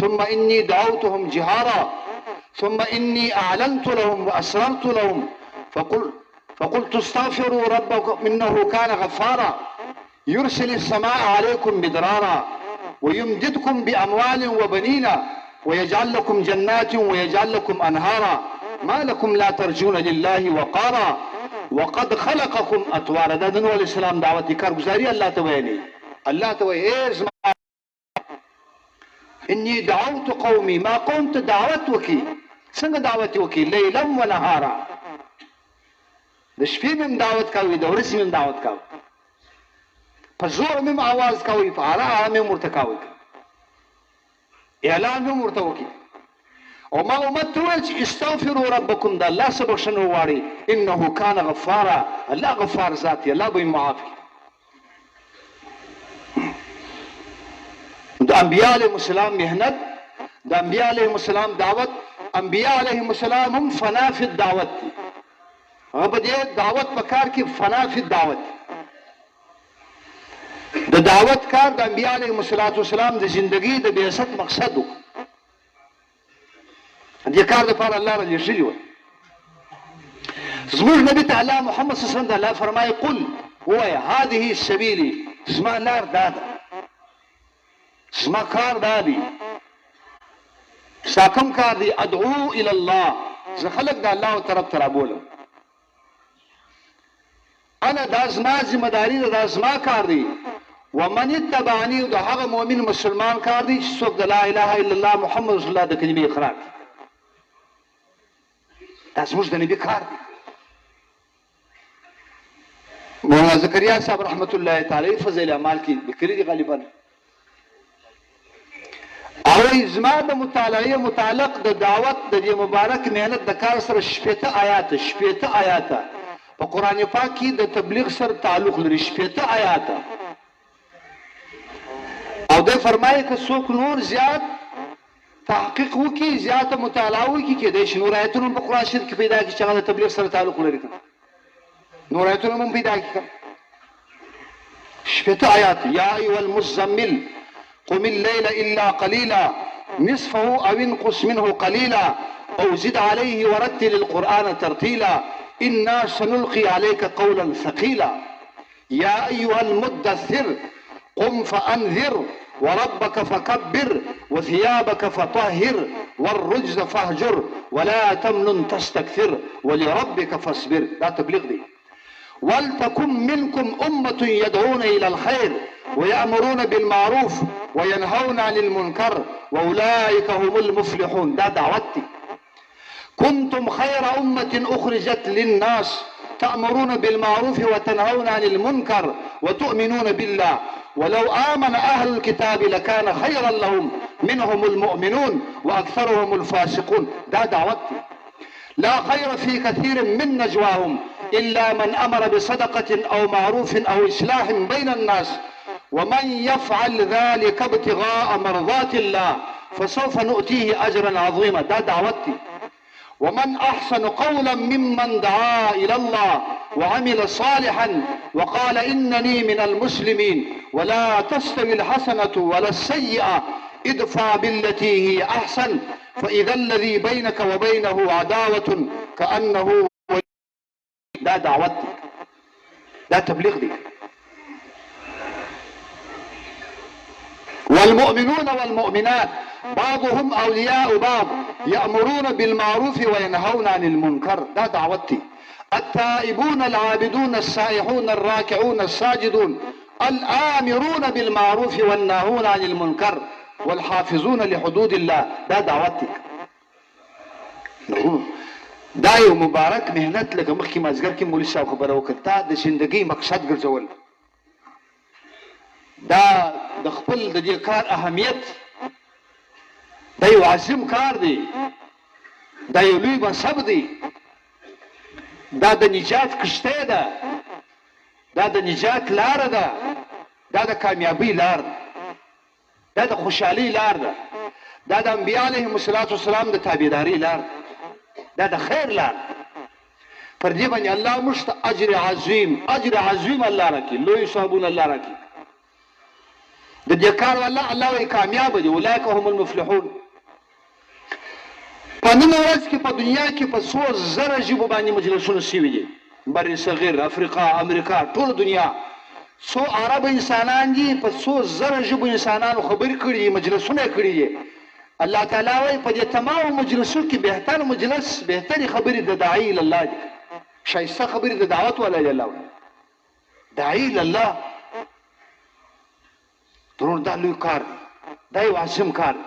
ثم إني دعوتهم جهارا ثم إني أعلنت لهم وأسررت لهم فقلت استغفروا ربكم إنه كان غفارا يرسل السماء عليكم مدرارا ويمددكم بأموال وبنين ويجعل لكم جنات ويجعل لكم أنهارا ما لكم لا ترجون لله وقارا وقد خلقكم أطوارا. دا د نوح علیہ السلام دعوت کارگزاری الله ته ویلي. الله ته وایي إني دعوت قومي ما قوم ته دعوت وکي. څنګه دعوت وکي؟ لیلا ونهارا. د شپې مم دعوت کوي، د ورځې مم دعوت کوي، په زور مم आवाज کوي، په آرام مم ورته کوي، اعلان مم ورته وکي. او ما امت ته ویل چې استغفروا ربکم، د الله څخه بخښنه وغواړئ، انه کان غفارا، الله غفار ذات دی، الله به یې معاف کړي. د انبیاء علیهم السلام محنت، د انبیاء علیهم السلام دعوت، انبیاء علیهم السلام هم فنا فی الدعوت دي. هغه په دې دعوت په کار کې فنا فی الدعوت. د دعوت کار د انبیاء علیهم السلام د زندگی د بعثت مقصد و. دې کار لپاره الله را لېږلي و. زموږ نبي ته الله محمد صلی الله علیه وسلم الله فرمایي قل ووایه هذه سبیلي، زما لار دا ده، زما کار دا دی، ستا کوم کار دی؟ ادعو الی الله، زه خلک د الله طرف ته رابولم. انا دا زما ذمہ داري ده، دا زما کار دی. ومن اتبعنی، د هغه مؤمن مسلمان کار دی چې څوک د لا اله الا الله محمد رسول الله د کلمې اقرار کوي. دا زموږ د نبي کار دی. مولانا زکریا صاحب رحمت الله تعالی فضیل اعمال کې لیکلي دي غالبا. او زما د مطالعه متعلق د دعوت د دې مبارک مهنت د کار سره شپېته آیاته په قرآن پاک کې د تبلیغ سره تعلق لري. شپېته آیاته. او د فرمایي که څوک نور زیات تحقیق وکړي، زیاته مطالعه وکړي، کېدای شي نور آیتونه په قرآن شریف کې پیدا کړي چې هغه د تبلیغ سره تعلق لري. نور آیتونه هم پیدا کړي. شپېته آیات. یا ایها المزمل قم الليل إلا قليلا نصفه أو انقص منه قليلا أو زد عليه ورتل القرآن ترتيلا إنا سنلقي عليك قولا ثقيلا يا أيها المدثر قم فأنذر وربك فكبر وثيابك فطهر والرجز فاهجر ولا تمنن تستكثر ولربك فاصبر. لا تبلغ دي. ولتكن منكم أمة يدعون إلى الخير ويأمرون بالمعروف وينهون عن المنكر وأولئك هم المفلحون. دا دعوتي. كنتم خير أمة أخرجت للناس تأمرون بالمعروف وتنهون عن المنكر وتؤمنون بالله ولو آمن أهل الكتاب لكان خيرا لهم منهم المؤمنون وأكثرهم الفاسقون. دا دعوتي. لا خير في كثير من نجواهم إلا من أمر بصدقة أو معروف أو إصلاح بين الناس ومن يفعل ذلك ابتغاء مرضات الله فسوف نؤتيه أجرا عظيما. دا دعوتي. ومن أحسن قولا ممن دعا إلى الله وعمل صالحا وقال إنني من المسلمين ولا تستوي الحسنة ولا السيئة ادفع بالتي هي أحسن فإذا الذي بينك وبينه عداوة كأنه. دا دعوتي. دا تبليغ دي. والمؤمنون والمؤمنات بعضهم أولياء بعض يأمرون بالمعروف وينهون عن المنكر. دا دعوتي. التائبون العابدون السائحون الراكعون الساجدون الآمرون بالمعروف والناهون عن المنكر والحافظون لحدود الله. دا دعوتي. دا یو مبارک مهنت لکه مخکې مازګر کې مولوي صاحب خبره وکړه، دا د زندګۍ مقصد ګرځول، دا د خپل د دې کار اهمیت، دا یو عظیم کار دی، دا یو لوی منصب دی، دا د نجات کشته ده، دا د نجات لار ده، دا د کامیابی لار ده، دا د خوشحالۍ لار ده، دا د انبیاء علیهم السلام د تابعدارۍ لار ده. دا د خیر لار پر دې باندې الله موږ ته اجر عظیم الله راکړي لوی ثوابونه الله راکړي د دې کار الله وایي کامیاب دي اولئک هم المفلحون په نن ورځ کې په دنیا کې په 100,000 ژبو باندې مجلسونه شوي دي بر صغیر افریقا امریکا ټول دنیا څو عرب انسانان دي په 100,000 ژبو انسانانو خبرې کړي دي مجلسونه کړي دي الله تعالی وایي په دې تمام مجلسو کې بهتر مجلس بهتري خبرې د داعی الله دي شایسته خبرې د دعوت والا دی الله داعی الله درون دا لوی کار دا یو عظیم کار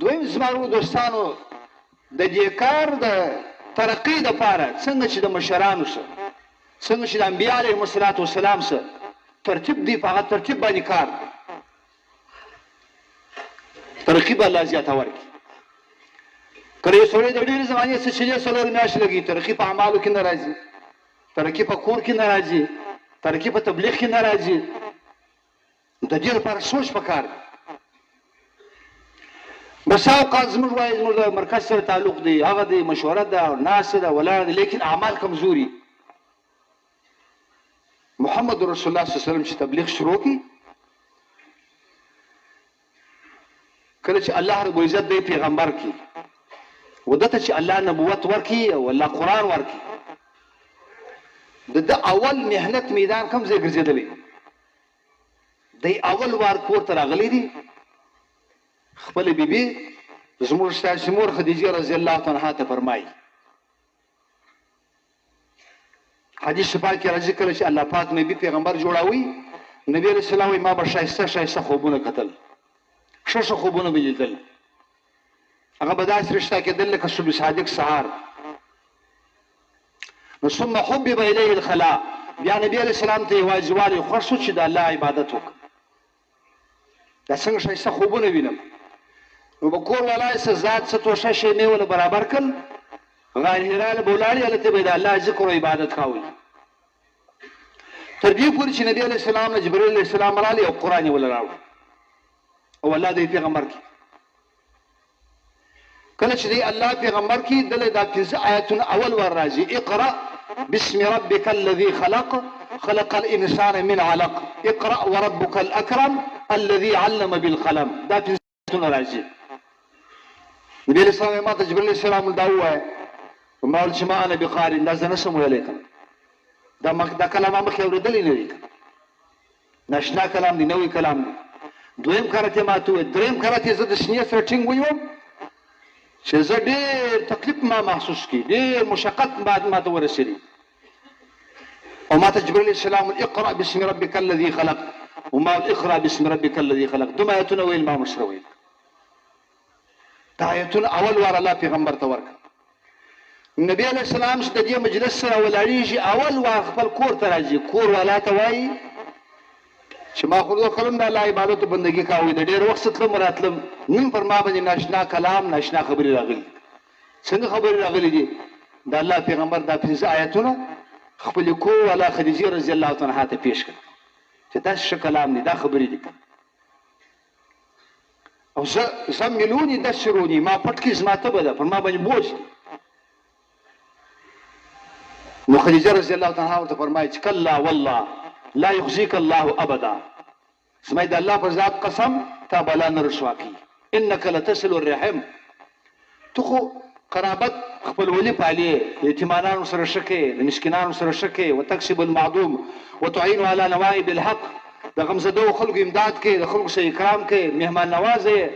دویم زمارو دوستانو د دې کار د ترقی دپاره څنګه چې د مشرانو سره څنګه چې د انبیا علیهم الصلاة والسلام سره ترتیب دی په هغه ترتیب باندې کار ترقی به الله زیاته ورکړي کله یو سړی د ډېرې زمانې څه چې 4 میاشتې لګي ترقی په اعمالو کې نه راځي ترقی په کور کې نه راځي ترقی په تبلیغ کې نه راځي د دې لپاره سوچ پکار بس اوقات زموږ وایي زموږ د مرکز سره تعلق دی هغه دی مشوره ده او ناس ده ولاړ دی لیکن اعمال کمزوري محمد رسول الله صلی الله علیه وسلم چې تبلیغ شروع کړي کله چې الله رب العزت دی پیغمبر کی ودته چې الله نبوت ورکی او الله قرآن ورکی د اول مهنت میدان کوم ځای ګرځېدلی دی اول وار کور ته راغلی دي خپل بیبي زموږ ستاسې مور خدیجه رضی الله تعالی عنها ته فرمایي حدیث پاک کې راځي کله چې الله پاک نبی پیغمبر جوړاوي نبی علیہ السلام ما به شایسته خوبونه کتل ښه خوبونه به لیدل هغه به داسې رشته کېدل لکه صبح صادق سهار نو ثم حبب الیه الخلاء بیا نبی علیہ السلام ته یوازې والی خوښ شو چې د الله عبادت وکړه دا څنګه ښایسته خوبونه وینم نو به کور والا یې څه ذات څه توشه شی مې وله برابر کړل غار حرا له به ولاړې هلته به د الله ذکر او عبادت کاوه تر دې پورې چې نبی علیہ السلام نه جبرائیل علیہ السلام راغلی او قرآن یې وله راوړ او الله دی پیغمبر کی کله چې دی الله پیغمبر کی دله دا 15 آیتونه اول ور راځي اقرأ بسم ربك الذي خلق الانسان من علق اقرأ وربك الاكرم الذي علم بالقلم دا 15 آیتونه راځي نبی علیہ السلام ما ته جبرائیل علیہ السلام دا وایي ما ول چې ما انا بقارئ دا زه نشم ویلی دا کلام مخکې اورېدلی نه دي ناشنا کلام دی نوی کلام دی دویم کارت ما ته وویل دریم کارت زه د سینې سره ټینګ ونیوم چې زه ډېر تکلیف ما محسوس کړي ډېر مشقت ما ته ورسېدي او ما ته جبرائیل علیہ السلام اقرأ باسم ربک الذي خلق وما اقرأ باسم ربک الذي خلق دوم آیتونه ویل ما مشره ویل دا آیتونه اول وار الله پیغمبر ته ورکړه نبی علیہ السلام چې د دې مجلس سره ولاړېږي اول وار خپل کور ته راځي کور والا ته وایي چې ما خو کلم د الله عبادت او بندګي کاوه د ډېر وخت تلم راتلم نن پر ما باندې ناشنا کلام ناشنا خبرې راغلي څنګه خبرې راغلي دي د الله پیغمبر دا 15 آیتونه خپل کور والا خدیجه رضی الله تعالی عنها ته پیش کړ چې دا څه کلام دی دا خبرې دي او زملونی دسرونی ما پټ کې زما ته بده پر ما باندې بوج نو خدیجه رضی الله تعالی عنها ورته فرمایي چې کلا والله لا يخزيك الله ابدا سمای د الله پر ذات قسم تا بلا نه رسوا کی انك لتصل الرحم تو خو قرابت خپل ولي پالي یتیمانانو سره شکه د مسکینانو سره شکه وتکسب المعدوم وتعين على نوائب الحق د غمزدو خلکو امداد کوي د خلکو سره اکرام کوي مهمان نوازه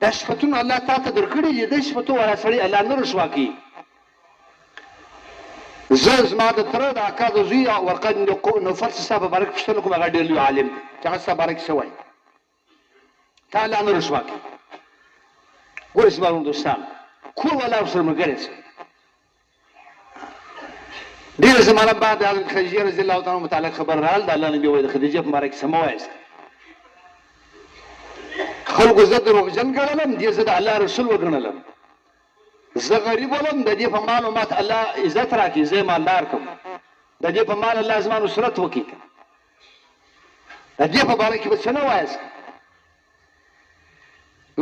د صفاتونو الله تعالی درکړي دي د صفاتو ولا سړي الله نه رسوا کی زما د تر د اکا د زوی ورقد نو فرس صاحب بارک پښتنه کوم هغه ډېر لوی عالم چې هغه صاحب بارک شوی تعالی نه رسوا کی ګور اسمانو دوستان کور ولا سره مګرس ډېر زمانه بعد د خدیجه رضی الله تعالی متعلق خبر راال د الله نبی وای د خدیجه په بارک سموایست خلکو زه دروغجن ګڼلم دې زه د الله رسول وګڼلم زه غریب ولم د دې په مال مات الله عزت راکړي زه مالدار کوم د دې په مال الله زما نصرت وکړي د دې په باره کې به څه نه وایاست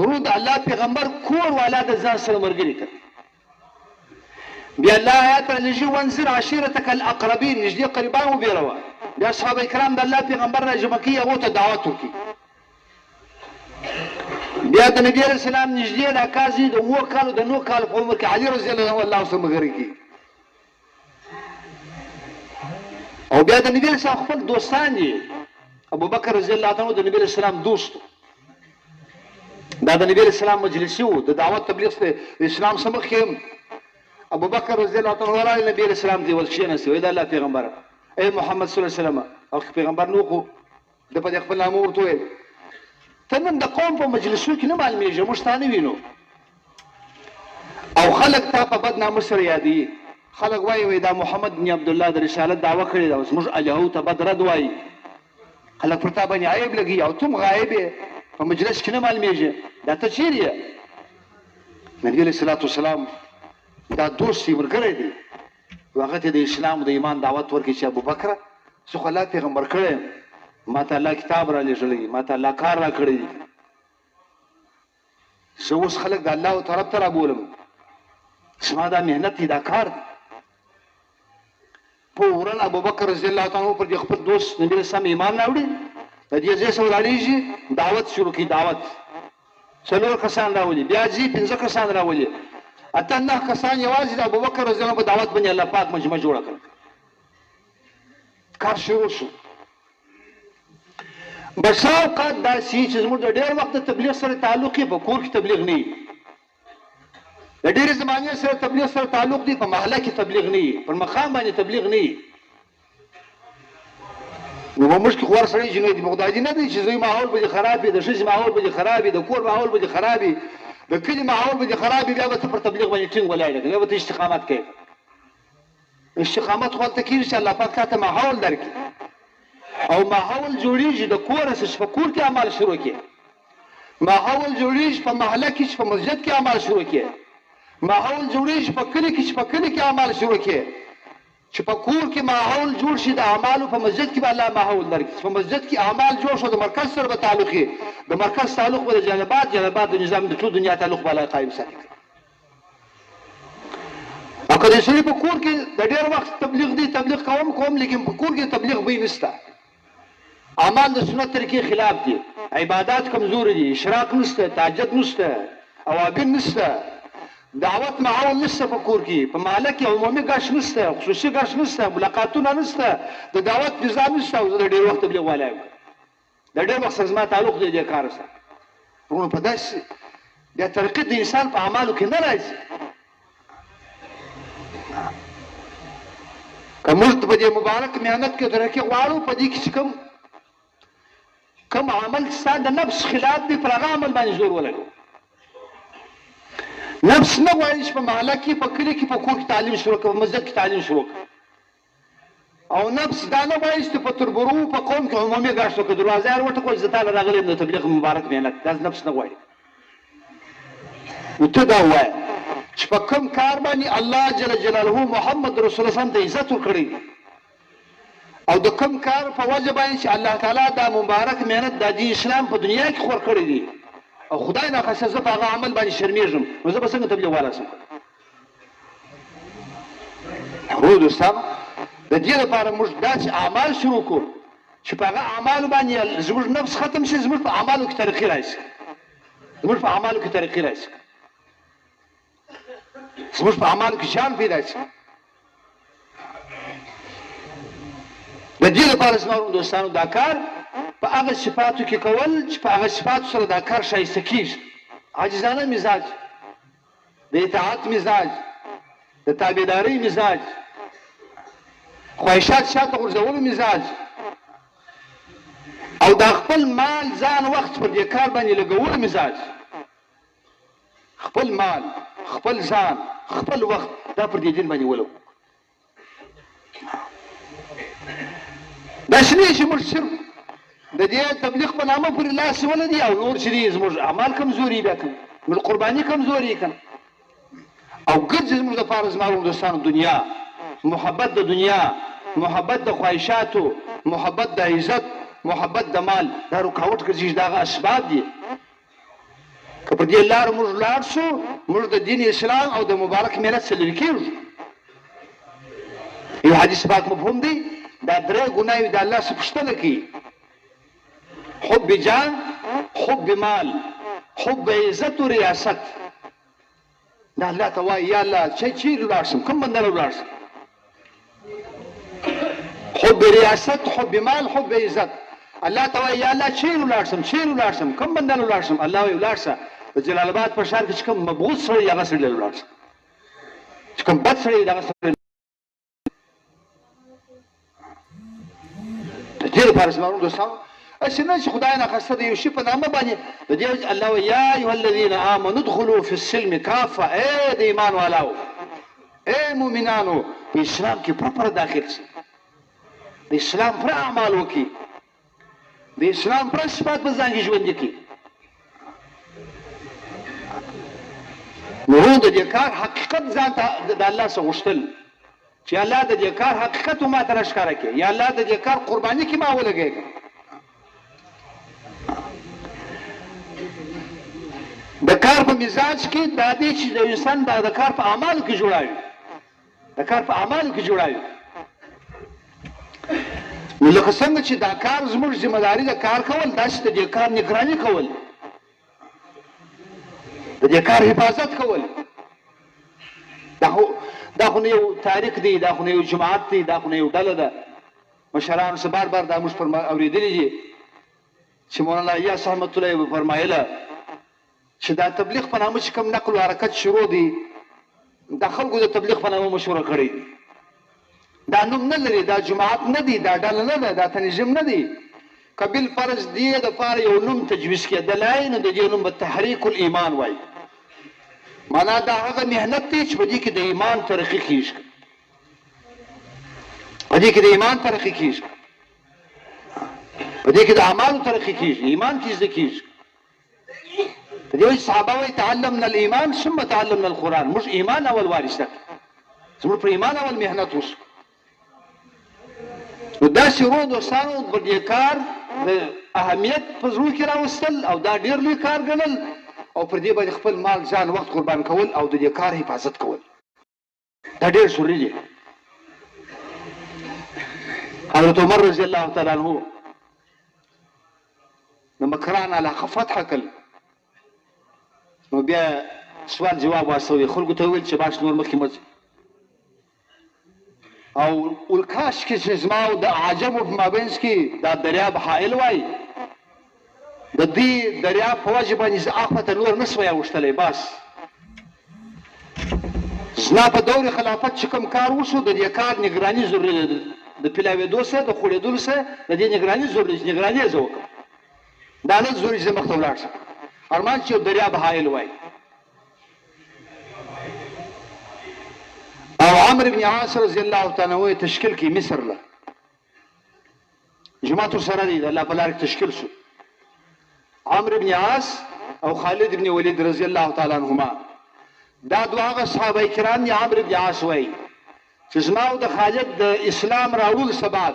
ورو د الله پیغمبر کور والا د ځان سره ملګري کړ. بیا الله آیات رالیږي وانذر عشیرتک الاقربین، نږدې قریبان وبېروه. بیا صحابه کرام د الله پیغمبر راجمع کوي، هغو ته دعوت وکړي. بیا د نبي علیه السلام نږدې دا قاضي د 9 کالو د 9 کالو په عمر کې علي رضی الله عنه سره ملګری کړي. او بیا د نبی علیه السلام خپل دوستان دي. ابوبکر رضی الله عنه د نبی علیه السلام دوست، دا د نبی علیه السلام مجلسي و، د دعوت تبلیغ د اسلام سمخ کې ابوبکر رضی الله عنه ورای نبی علیه السلام دی ولښینه وی د الله پیغمبر اے محمد صلی الله علیه وسلم. او پیغمبر نو خو د په خپل نام ورته ویل ته نن د قوم په مجلسو کې نه معلومیږي، موږ تا نه وینو. او خلک تا په بد نامه سره یادوي. خلک وایي دا محمد بن عبد الله د رسالت دعوه کړې ده، اوس موږ الهو ته بد رد وایي. خلک پر تا باندې عیب لګي او تم غایب یې په مجلس کې نه معلومیږي، دا ته چیرې یې؟ نبي علیه الصلاة والسلام دا دوست یې ملګری دی، هغه ته د اسلام د ایمان دعوت ورکړي چې ابوبکره زه خو الله پیغمبر کړی یم، ما ته الله کتاب را لېږلی، ما ته الله کار را کړی دی، زه اوس خلک د الله طرف ته رابولم، زما دا محنت دی، دا کار دی. فورا ابوبکر رضی الله عنه پر خپل دوست نبی رسول ایمان راوړي. د دې ځای سره رالیږي دعوت شروع کړي. دعوت 4 کسان راولي، بیا ځي 15 کسان راولي، اته 9 کسان یوازې د ابوبکر رضی الله عنه په دعوت باندې الله پاک مجمع جوړه کړ. کار شروع شو. بس اوقات داسې چې زموږ د ډېر وخت د تبلیغ سره تعلق یې په کور کې تبلیغ نه وي، د ډېرې زمانې سره تبلیغ سره تعلق دی، په محله کې تبلیغ نه وي، پر مقام باندې تبلیغ نه وي. نو موږ کې خوار سړی جنوي دي مقدادي نه دی چې زوی ماحول به خراب وي، د ښځې ماحول به خراب وي، د کور ماحول به خراب وي، د کلي ماحول به خراب وي، بیا به ته پر تبلیغ باندې ټینګ ولاړ یې، بیا به ته استقامت کوې. استقامت خو هلته کېږي چې الله پاک تا ته ماحول درکړي. او ماحول جوړیږي د کوره چې په کور کې عمل شروع کړي، ماحول جوړیږي په محله کې چې په مسجد کې عمل شروع کړي، ماحول جوړیږي په کلي کې چې په کلي کې عمل شروع کړي. چې په کور کې ماحول جوړ شي د اعمالو، په مسجد کې به الله ماحول درکړي. په مسجد کې اعمال جوړ شو د مرکز سره به تعلق وي، د مرکز تعلق به د جنبات د نظام د ټول دنیا تعلق به الله قایم ساتي. او که د سړي په کور کې د ډېر وخت تبلیغ دی، تبلیغ کوم لیکن په کور کې تبلیغ بوی نشته، اعمال د سنت طریقې خلاف دي، عبادات کمزوري دي، اشراق نشته، تهجد نشته، اوابین نشته، دعوت ماحول نشته په کور کې، په محله کې عمومي ګش نشته، خصوصي ګش نشته، ملاقاتونه نشته، د دعوت نظام نشته. او زه د ډېر وخت تبلیغ والا یم، د ډېر وخت سره زما تعلق دی دې کار سره. ورونو په داسې بیا ترقي د انسان په اعمالو کې نه راځي. که موږ په دې مبارک محنت کې ترقي غواړو، په دې کې چې کوم عمل ستا د نفس خلاف دی، پر هغه عمل باندې زور ولګو. نفس نه غواړي چې په محله کې، په کلي کې، په کور کې تعلیم شروع کړي، په مسجد کې تعلیم شروع کړي. او نفس دا نه غواړي چې په تربرو په قوم کې عمومي ګاش وکړي، دروازه یې وټکوي چې زه تاله راغلی یم د تبلیغ مبارک محنت. دا نفس نه غواړي. نو ته دا ووایه چې په کوم کار باندې الله جل جلاله محمد رسول الله ته عزت ورکړی دی، او د کوم کار په وجه باندې چې الله تعالی دا مبارک محنت د دین اسلام په دنیا کې خور کړی دی، او خدای ناخواسته زه په هغه عمل باندې شرمېږم، نو زه به څنګه تبلیغ والا شم؟ هو دوستانو، د دې لپاره موږ داسې اعمال شروع کړو چې په هغه اعمالو باندې زموږ نفس ختم شي، زموږ په اعمالو کې ترقي راشي، زموږ په اعمالو کې ترقي راشي، زموږ په اعمالو کې شان پیدا شي. د دې لپاره زما دوستانو دا کار په هغه صفاتو کې کول چې په هغه صفاتو سره دا کار ښایسته کېږي. عاجزانه مزاج، د اطاعت مزاج، د تابعدارۍ مزاج، خواهشات شاته غورځولو مزاج، او دا خپل مال ځان وخت پر دې کار باندې لګولو مزاج. خپل مال، خپل ځان، خپل وخت دا پر دې دین باندې ولو. داسې نه چې موږ صرف د دې تبلیغ په نامه پورې لاس ولدي او نور چې دي زموږ اعمال کمزوري بیا کوي، زموږ قرباني کمزوري کوي، او ګرځي زموږ دپاره زما دوستانو دنیا، محبت د دنیا، محبت د خواهشاتو، محبت د عزت، محبت د مال، دا رکاوټ ګرځي، دا هغه اسباب دي. که په دې لار موږ لاړ شو موږ د دین اسلام او د مبارک ملت څخه لرې کېږو. یو حدیث پاک مفهوم دی دا درې ګناوې د الله څخه پوښتنه کوي: حب جان، حب مال، حب عزت و ریاست. دا الله ته وایي یا الله چیرې ولاړ شم، کوم بندر ولاړ شم؟ حب ریاست، حب مال، حب عزت. الله ته وایي یا الله چیرې ولاړ شم، چیرې ولاړ شم، کوم بندر ولاړ شم؟ الله وایي ولاړ شه د جلال آباد په ښار کې چې کوم مبغوض سړی هغه سړي ولاړ شه، چې کوم بد سړی دغه سړی. د دې لپاره زما دوستانو هسې نه چې خدای ناخواسته د یو شي په نامه باندې د دې الله وایي یا ایها الذین آمنوا ادخلوا فی السلم کافه. ای د ایمان والاو، ای مؤمنانو، په اسلام کې پوره داخل شئ، د اسلام پوره اعمال وکړي، د اسلام پوره صفات په ځان کې ژوندي کړي. نو د دې کار حقیقت ځان ته د الله څخه غوښتل چې الله د دې کار حقیقت ما ته راښکاره کړي، یا الله د دې کار قرباني کې ما ولګېږي. د کار په مزاج کې دا دی چې د انسان د کار په اعمالو کې جوړاوي، د کار په اعمالو کې جوړاوي. نو لکه څنګه چې دا کار زموږ ذمه داري د کار کول، داسې د دې کار نگراني کول، د دې کار حفاظت کول. دا خو نه یو تاریخ دی، دا خو نه یو جماعت دی، دا خو نه یو ډله ده. مشرانو څه بار بار دا موږ اورېدلي دي چې مولانا الیاس رحمت الله به فرمایله چې دا تبلیغ په نامه چې کوم نقل و حرکت شروع دی دا خلکو د تبلیغ په نامه مشوره کړې دي. دا نوم نه لري، دا جماعت نه دی، دا ډله نه ده، دا تنظیم نه دی. که بالفرض دې دپاره یو نوم تجویز کېدلی نو د دې نوم به تحریک الایمان وایي. معنا دا هغه محنت دی چې په دې کې د ایمان ترقي کېږي، په دې کې د ایمان ترقي کېږي، په دې کې د اعمالو ترقي کېږي، ایمان کې زده کېږي. په دې وجه صحابه وایي تعلمنا الایمان ثم تعلمنا القرآن. موږ ایمان اول وارث کړ، زموږ پر ایمان اول محنت وشو. نو داسې ورو دوستانو پر دې کار د اهمیت په زړه کې راوستل او دا ډېر لوی کار ګڼل او پر دې باندې خپل مال ځان وخت قربان کول او د دې کار حفاظت کول دا ډېر ضروري دی. حضرت عمر رضی الله تعالی عنه د مکران علاقه فتح کړل، نو بیا سوال جواب واستوي، خلکو ته وویل چې باش نور مخکې مه ځئ. او الکاش کې چې زما او د عجمو په مابینځ کې دا دریاب حایل وای، د دې دریاب په وجه باندې زه اخوا ته نور نه سوی اوښتلی. بس زما په دور خلافت چې کوم کار وشو د دې کار نگراني ضروري ده، د پیلاوېدو سره د خوړېدلو سره د دې نگراني ضروري ده، نگراني یې زه وکړم. دا نه ضروري چې زه مخته ولاړ شم. ارمان چې یو دریاب حایل وای. او عمرو بن عاص رضی الله تعالی عنہ تشکیل کی مصر له جماعت سره دی د الله په لار کې تشکیل شو. عمرو بن عاص او خالد بن ولید رضی الله تعالی عنهما دا دوه هغه صحابه کرام دي. عمرو بن عاص وایي چې زما او د خالد د اسلام راوړل سبب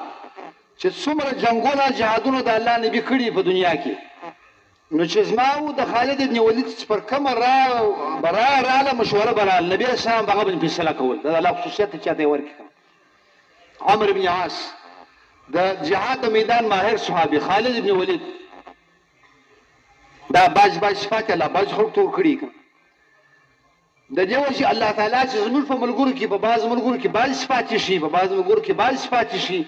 چې څومره جنگونه جهادونه د الله نبی کړي په دنیا کې، نو چې زما او د خالد بن ولید پر کومه راله مشوره براله نبی اسلام هغه باندې فیصله کول دا الله خصوصیت چې چاته ورکړي. عمرو بن عاص د جهاد میدان ماهر صحابي، خالد بن ولید دا باج صفات الله باج خلق تور کړي. د دې وجه الله تعالی چې زموږ په ملګرو کې په بعض ملګرو کې باج صفات شي، په بعض ملګرو کې باج صفات شي.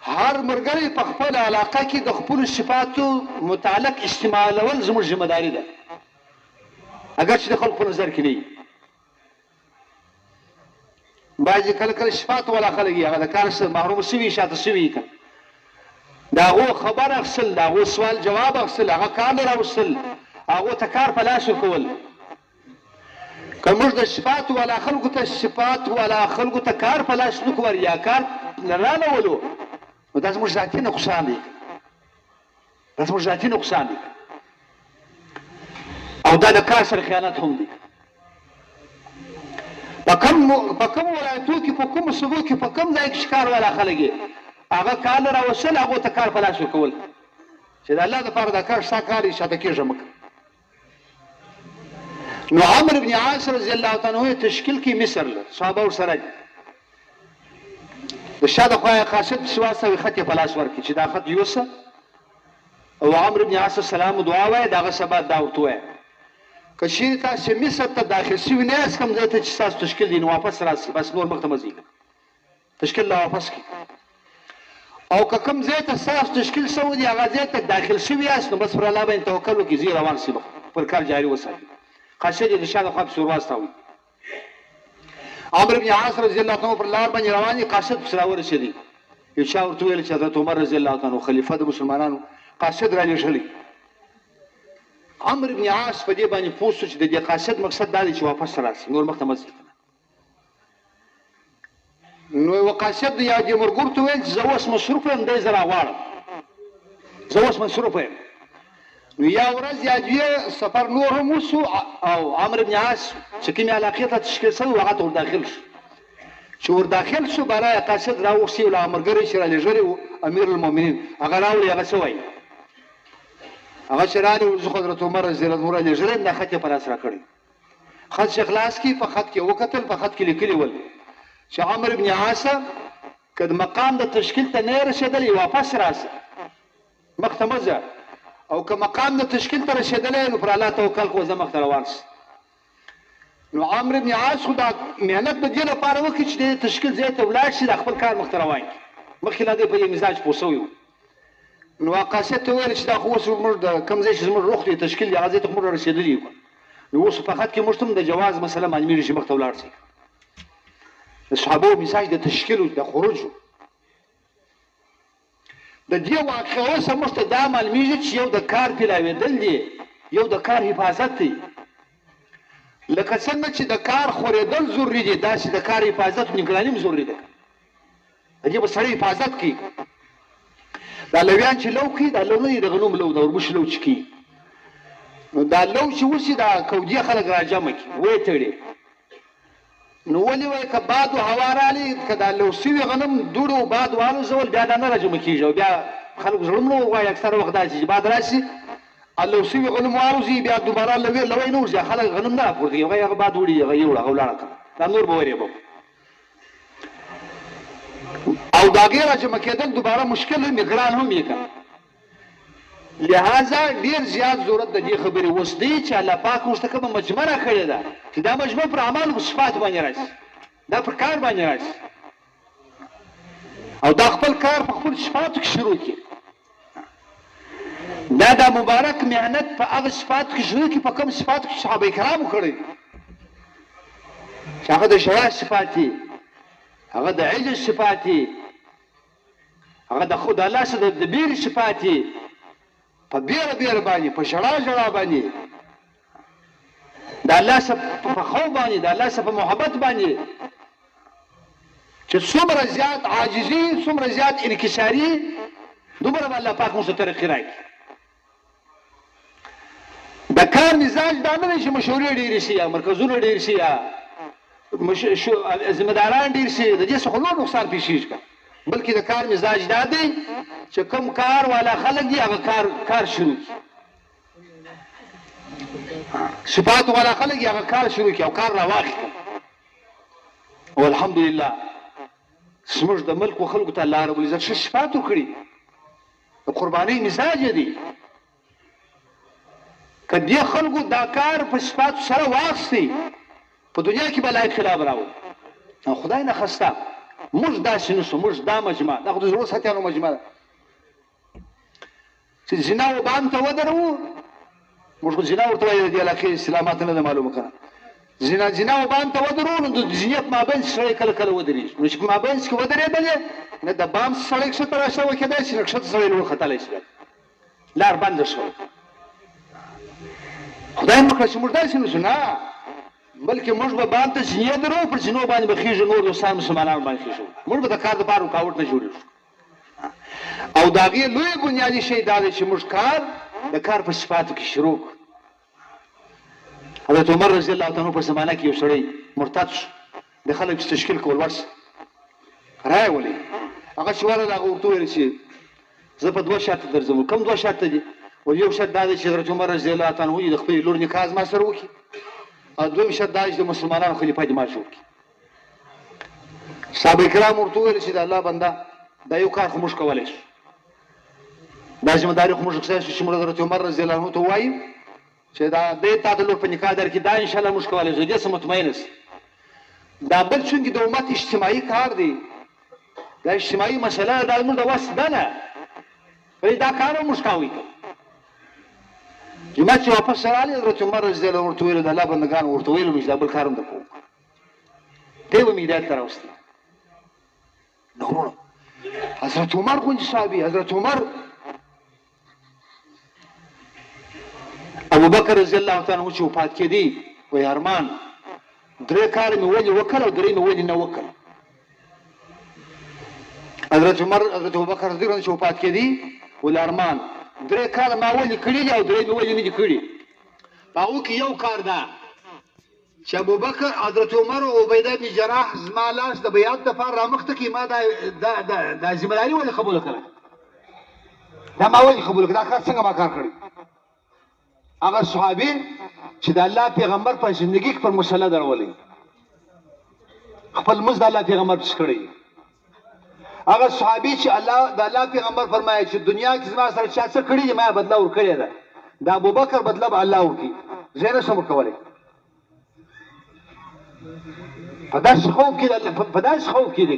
هر مرګري په خپل علاقه کې د خپل صفاتو متعلق استعمالول زموږ ذمہ داری ده، اگر چې د خلکو په نظر کې نه. بعضې کله کله صفات والا خلک هغه د کار څخه محروم شوي، شاته شوي که د هغو خبر اخیستل، د هغو سوال جواب اخیستل، هغه کار نه راوستل، هغو ته کار په لاس ورکول. که موږ د صفات والا خلکو ته صفات والا خلکو ته کار په لاس نه کړو یا کار نه رانولو، نو دا زموږ ذاتي نقصان دی، دا زموږ ذاتي نقصان دی او دا د کار سره خیانت هم دی. په کوم ولایتو کې، په کوم صوبو کې، په کوم ځای کې چې کار والا خلک یې هغه کار نه راوستل، هغو ته کار په لاس ورکول چې د الله دپاره دا کار ستا کار دی، شاته کېږه مه کوه. نو عمرو بن عاص رضی الله تعالی عنہ تشکیل کې مصر له صحابه سره د شاده خو قاصد سواسه خط په لاس ورکړي چې دا خط یوسه او عمرو بن عاص السلام دعا وای دغه سبا دا ورته وای کشیر تاسو مصر ته داخل شوی نه اس کوم ځای ته چې تاسو تشکیل دین واپس راسي بس نور مخته مزید تشکیل لا واپس کی او که کوم ځای ته تاسو تشکیل سعودي هغه ځای ته داخل شوی یاست نو بس پر الله باندې توکل وکړئ زی روان شي پر کار جاری وساتئ قاصد د شاده خو سور واستاوي عمرو بن عاص رضی الله عنه پر لار باندې رواني قاصد سره ورسېدی یو چا ورته ویل چې حضرت عمر رضی الله عنه خلیفہ د مسلمانانو قاصد را لېږلی عمرو بن عاص په دې باندې پوه شو چې د دې قاصد مقصد دا دی چې واپس راسي نور مخته مزید نو یو قاصد یا دې مرګور ته ویل چې زه اوس مصروف یم دی زه راغواړم زه اوس مصروف یم نو یا ورځ یا دوی سفر نور هم وسو او عمرو بن عاص چې کومې علاقې ته تشکیل شوی هغه ته ور داخل شو چې ور داخل شو برای قاصد راوښتي او امرګری چې را لېږلی و امیر المؤمنین هغه راوړي هغه څه وایي هغه چې راغلی و زه حضرت عمر رضی الله عنه را لېږلی یم دا خط یې په لاس راکړی خط چې خلاص کړي په خط کې وکتل په خط کې لیکلي ول چې عمرو بن عاص که د مقام د تشکیل ته نه یې رسېدلی واپس راسه مخته مه ځه او که مقام د تشکیل ته رسېدلی نو پر الله توکل کو زه مخته روان سم نو عمرو بن عاص خو دا محنت د دې لپاره وکړي چې د تشکیل ځای ته ولاړ شي د خپل کار مخته روان کړي مخکې لا دی په دې مزاج پوه سوی و نو قاصد ته وویل چې دا خو اوس زموږ د کوم ځای چې زموږ روغ دی تشکیل دی هغه ځای ته خو موږ رسېدلي یو نو اوس په خط کې موږ ته هم د جواز مسله معلومېږي چې مخته ولاړ شي د صحابو مزاج د تشکیل د خروج د دې واقعه اوس موږ ته دا معلومېږي چې یو د کار پیلاوېدل دی یو د کار حفاظت دی لکه څنګه چې د کار خورېدل ضروري دي داسې د کار حفاظت او نگراني هم ضروري ده د دې به سړی حفاظت کوي دا لویان چې لو کوي دا لو نه دي د غنم لو د وربشو لو چې کوي نو دا لو چې وشي دا کودیه خلک راجمع کړي ویې تړي نو ولې وایي که باد و هوا رالي که دا لو سوي غنم دوړو باد والوزول بیا دا نه راجمع کېږي او بیا خلک زړه هم نه ورغواړي اکثره وخت داسې چې باد راشي لو سوي غنم والوزي بیا دوباره لوی نه وځي خلک غنم نه راپورته کوي هغه باد وړي هغه یې وړه هغه ولاړه کړه دا نور به ورېبم او دا غیر راجمع کېدل دوباره مشکل هم ګران هم یې کړه لہذا ډیر زیات ضرورت د دې خبرې اوس دی چې الله پاک موږ ته کومه مجمع راکړې ده چې دا مجمع پر اعمالو په صفات باندې راشي دا پر کار باندې راشي او دا خپل کار په خپل صفاتو کې شروع کړي دا مبارک محنت په هغه صفاتو کې شروع کړي په کوم صفاتو کې صحابه کرامو کړی چې هغه د شرع صفات دي هغه د عجز صفات دي هغه د خدای الله سره د بیر صفات دي په بیره باندې په ژړا باندې د الله سره په خو باندې د الله سره په محبت باندې چې څومره زیات عاجزي څومره زیات انکساري دومره الله پاک موږ ته ترقي راکړي د کار مزاج دا نه دی چې مشورې ډېرې شي یا مرکزونه ډېر شي یا ذمه داران ډېر شي د دې څخه نور نقصان پیښیږي بلکې د کار مزاج دا دی چې کوم کار والا خلک دي هغه کار شروع کړي صفات والا خلک دي هغه کار شروع کړي او کار راواخلي او الحمدلله زموږ د ملک و خلکو ته الله رب العزت ښه صفات ورکړي د قربانۍ مزاج دی که دې خلکو دا کار په صفاتو سره واخیستی په دنیا کې به لا انقلاب راوړي او خدای نه خسته موږ داسې نشو موږ دا مجمع دا خو د زړو ساتیانو مجمع ده چې زنا و بام ته ودروو موږ خو زنا ورته وایو د دې علاقې اسلامات نه ده معلومه که نه زنا و بام ته ودروو نو د زینې په مابینځ سړی کله کله ودرېږي نو چې په مابینځ کې ودرېدلې نه د بام سړی ښکته راشوه کېدای شي نه ښکته سړی وختلی شي لار بنده شوه خدای مه کړه چې موږ داسې نشو نه بلکې موږ به بام ته زینې درو پر زینو باندې به خېږو نور دوستان مسلمانانو باندې خېږو موږ به د کار دپاره رکاوټ نه جوړېږو او د هغې لوی بنیادي شی دا دی چې موږ کار د کار په صفاتو کې شروع کړو حضرت عمر رضی الله عنه په زمانه کې یو سړی مرتد شو د خلکو تشکیل کول ورسه رایه ولې هغه چې ورغله هغه ورته وویل چې زه په 2 شرطه درځم کوم 2 شرطه دي و یو شرط دا دی چې حضرت عمر رضی الله عنه د خپلې لور نکاح زما سره وکړي او دویم شرط دا چې د مسلمانانو خلیفه دې ما جوړ کړي. صحابه کرام ورته وویل چې د الله بنده دا یو کار خو موږ کولی شو، دا ذمهداري خو موږ اخیستی شو چې موږ حضرت عمر رضی الله عنه ته ووایو چې دا دی تا د لور په نکاح درکړي، دا انشاءالله موږ کولی شو، دې څه مطمئنه سي. دا بل چونکې د امت اجتماعي کار دی، دا اجتماعي مسله دا زموږ د وس ده نه، دا کار هم موږ کوی. جماعت چې واپس راغلي حضرت عمر رضی الله عنه ورته ویل د الله بندګانو ورته ویلو چې دا بل کار هم درته وکړو، دی به مې هدایت ته راوستي. نو وروڼو حضرت عمر غوندې صحابي، حضرت عمر ابوبکر رضی الله تعالی عنه چې وفات کېدی وایي ارمان 3 کاله مې ولې وکړ او 3 مې ولې نه وکړ. حضرت عمر حضرت ابوبکر رضی الله عنه چې وفات کېدی وایي ارمان 3 کاله ما ولې کړي دي او 3 مې ولې نه دي کړي. په هغو کې یو کار ده چې ابوبکر حضرت عمر او عبیده بن جراح زما لاس د بیعت دپاره رامخته کړي، ما دا ذمهداري ولې قبوله کړه، دا ما ولې قبوله کړه، دا کار څنګه ما کار کړی. هغه صحابي چې د الله پیغمبر په زندګي کې پر مسله درولې، خپل مزد الله پیغمبر پس کړی. هغه صحابي چې د الله پیغمبر فرمایي چې دنیا کې زما سره چا څه کړي دي ما بدله ورکړې ده، د ابوبکر بدله به الله وکړي، زه نه شم کولی. په داسې خوف کې دی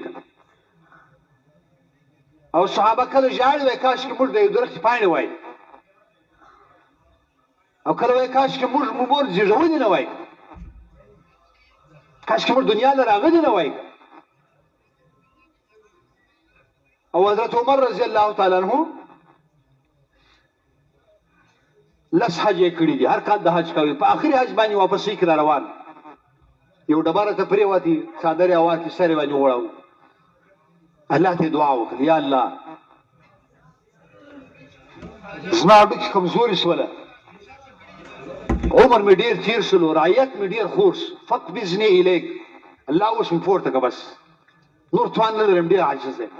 او صحابه کله ژاړي وایي کاشکې موږ د یو درختې پاڼې وای، او کله وایي کاشکې موږ مور زیږولي نه وای، کاشکې موږ دنیا له راغلي نه وای. او حضرت عمر رضی الله تعالی عنہ 10 حج یې کړي دي، هر کال د حج کوي، په آخري حج باندې واپسې کې را روان یو ډبره ته پرېوتې، څادر یې اواز کې سر یې باندې وړاو، الله ته دعا وکړه یا الله زما هډوکي کمزوري شوله، عمر مې ډېر تېر شلو، رعیت مې ډېر خور شو، فقبضني الیک، الله اوس مې پورته کړه، بس نور توان نه لرم، ډېر عاجز یم.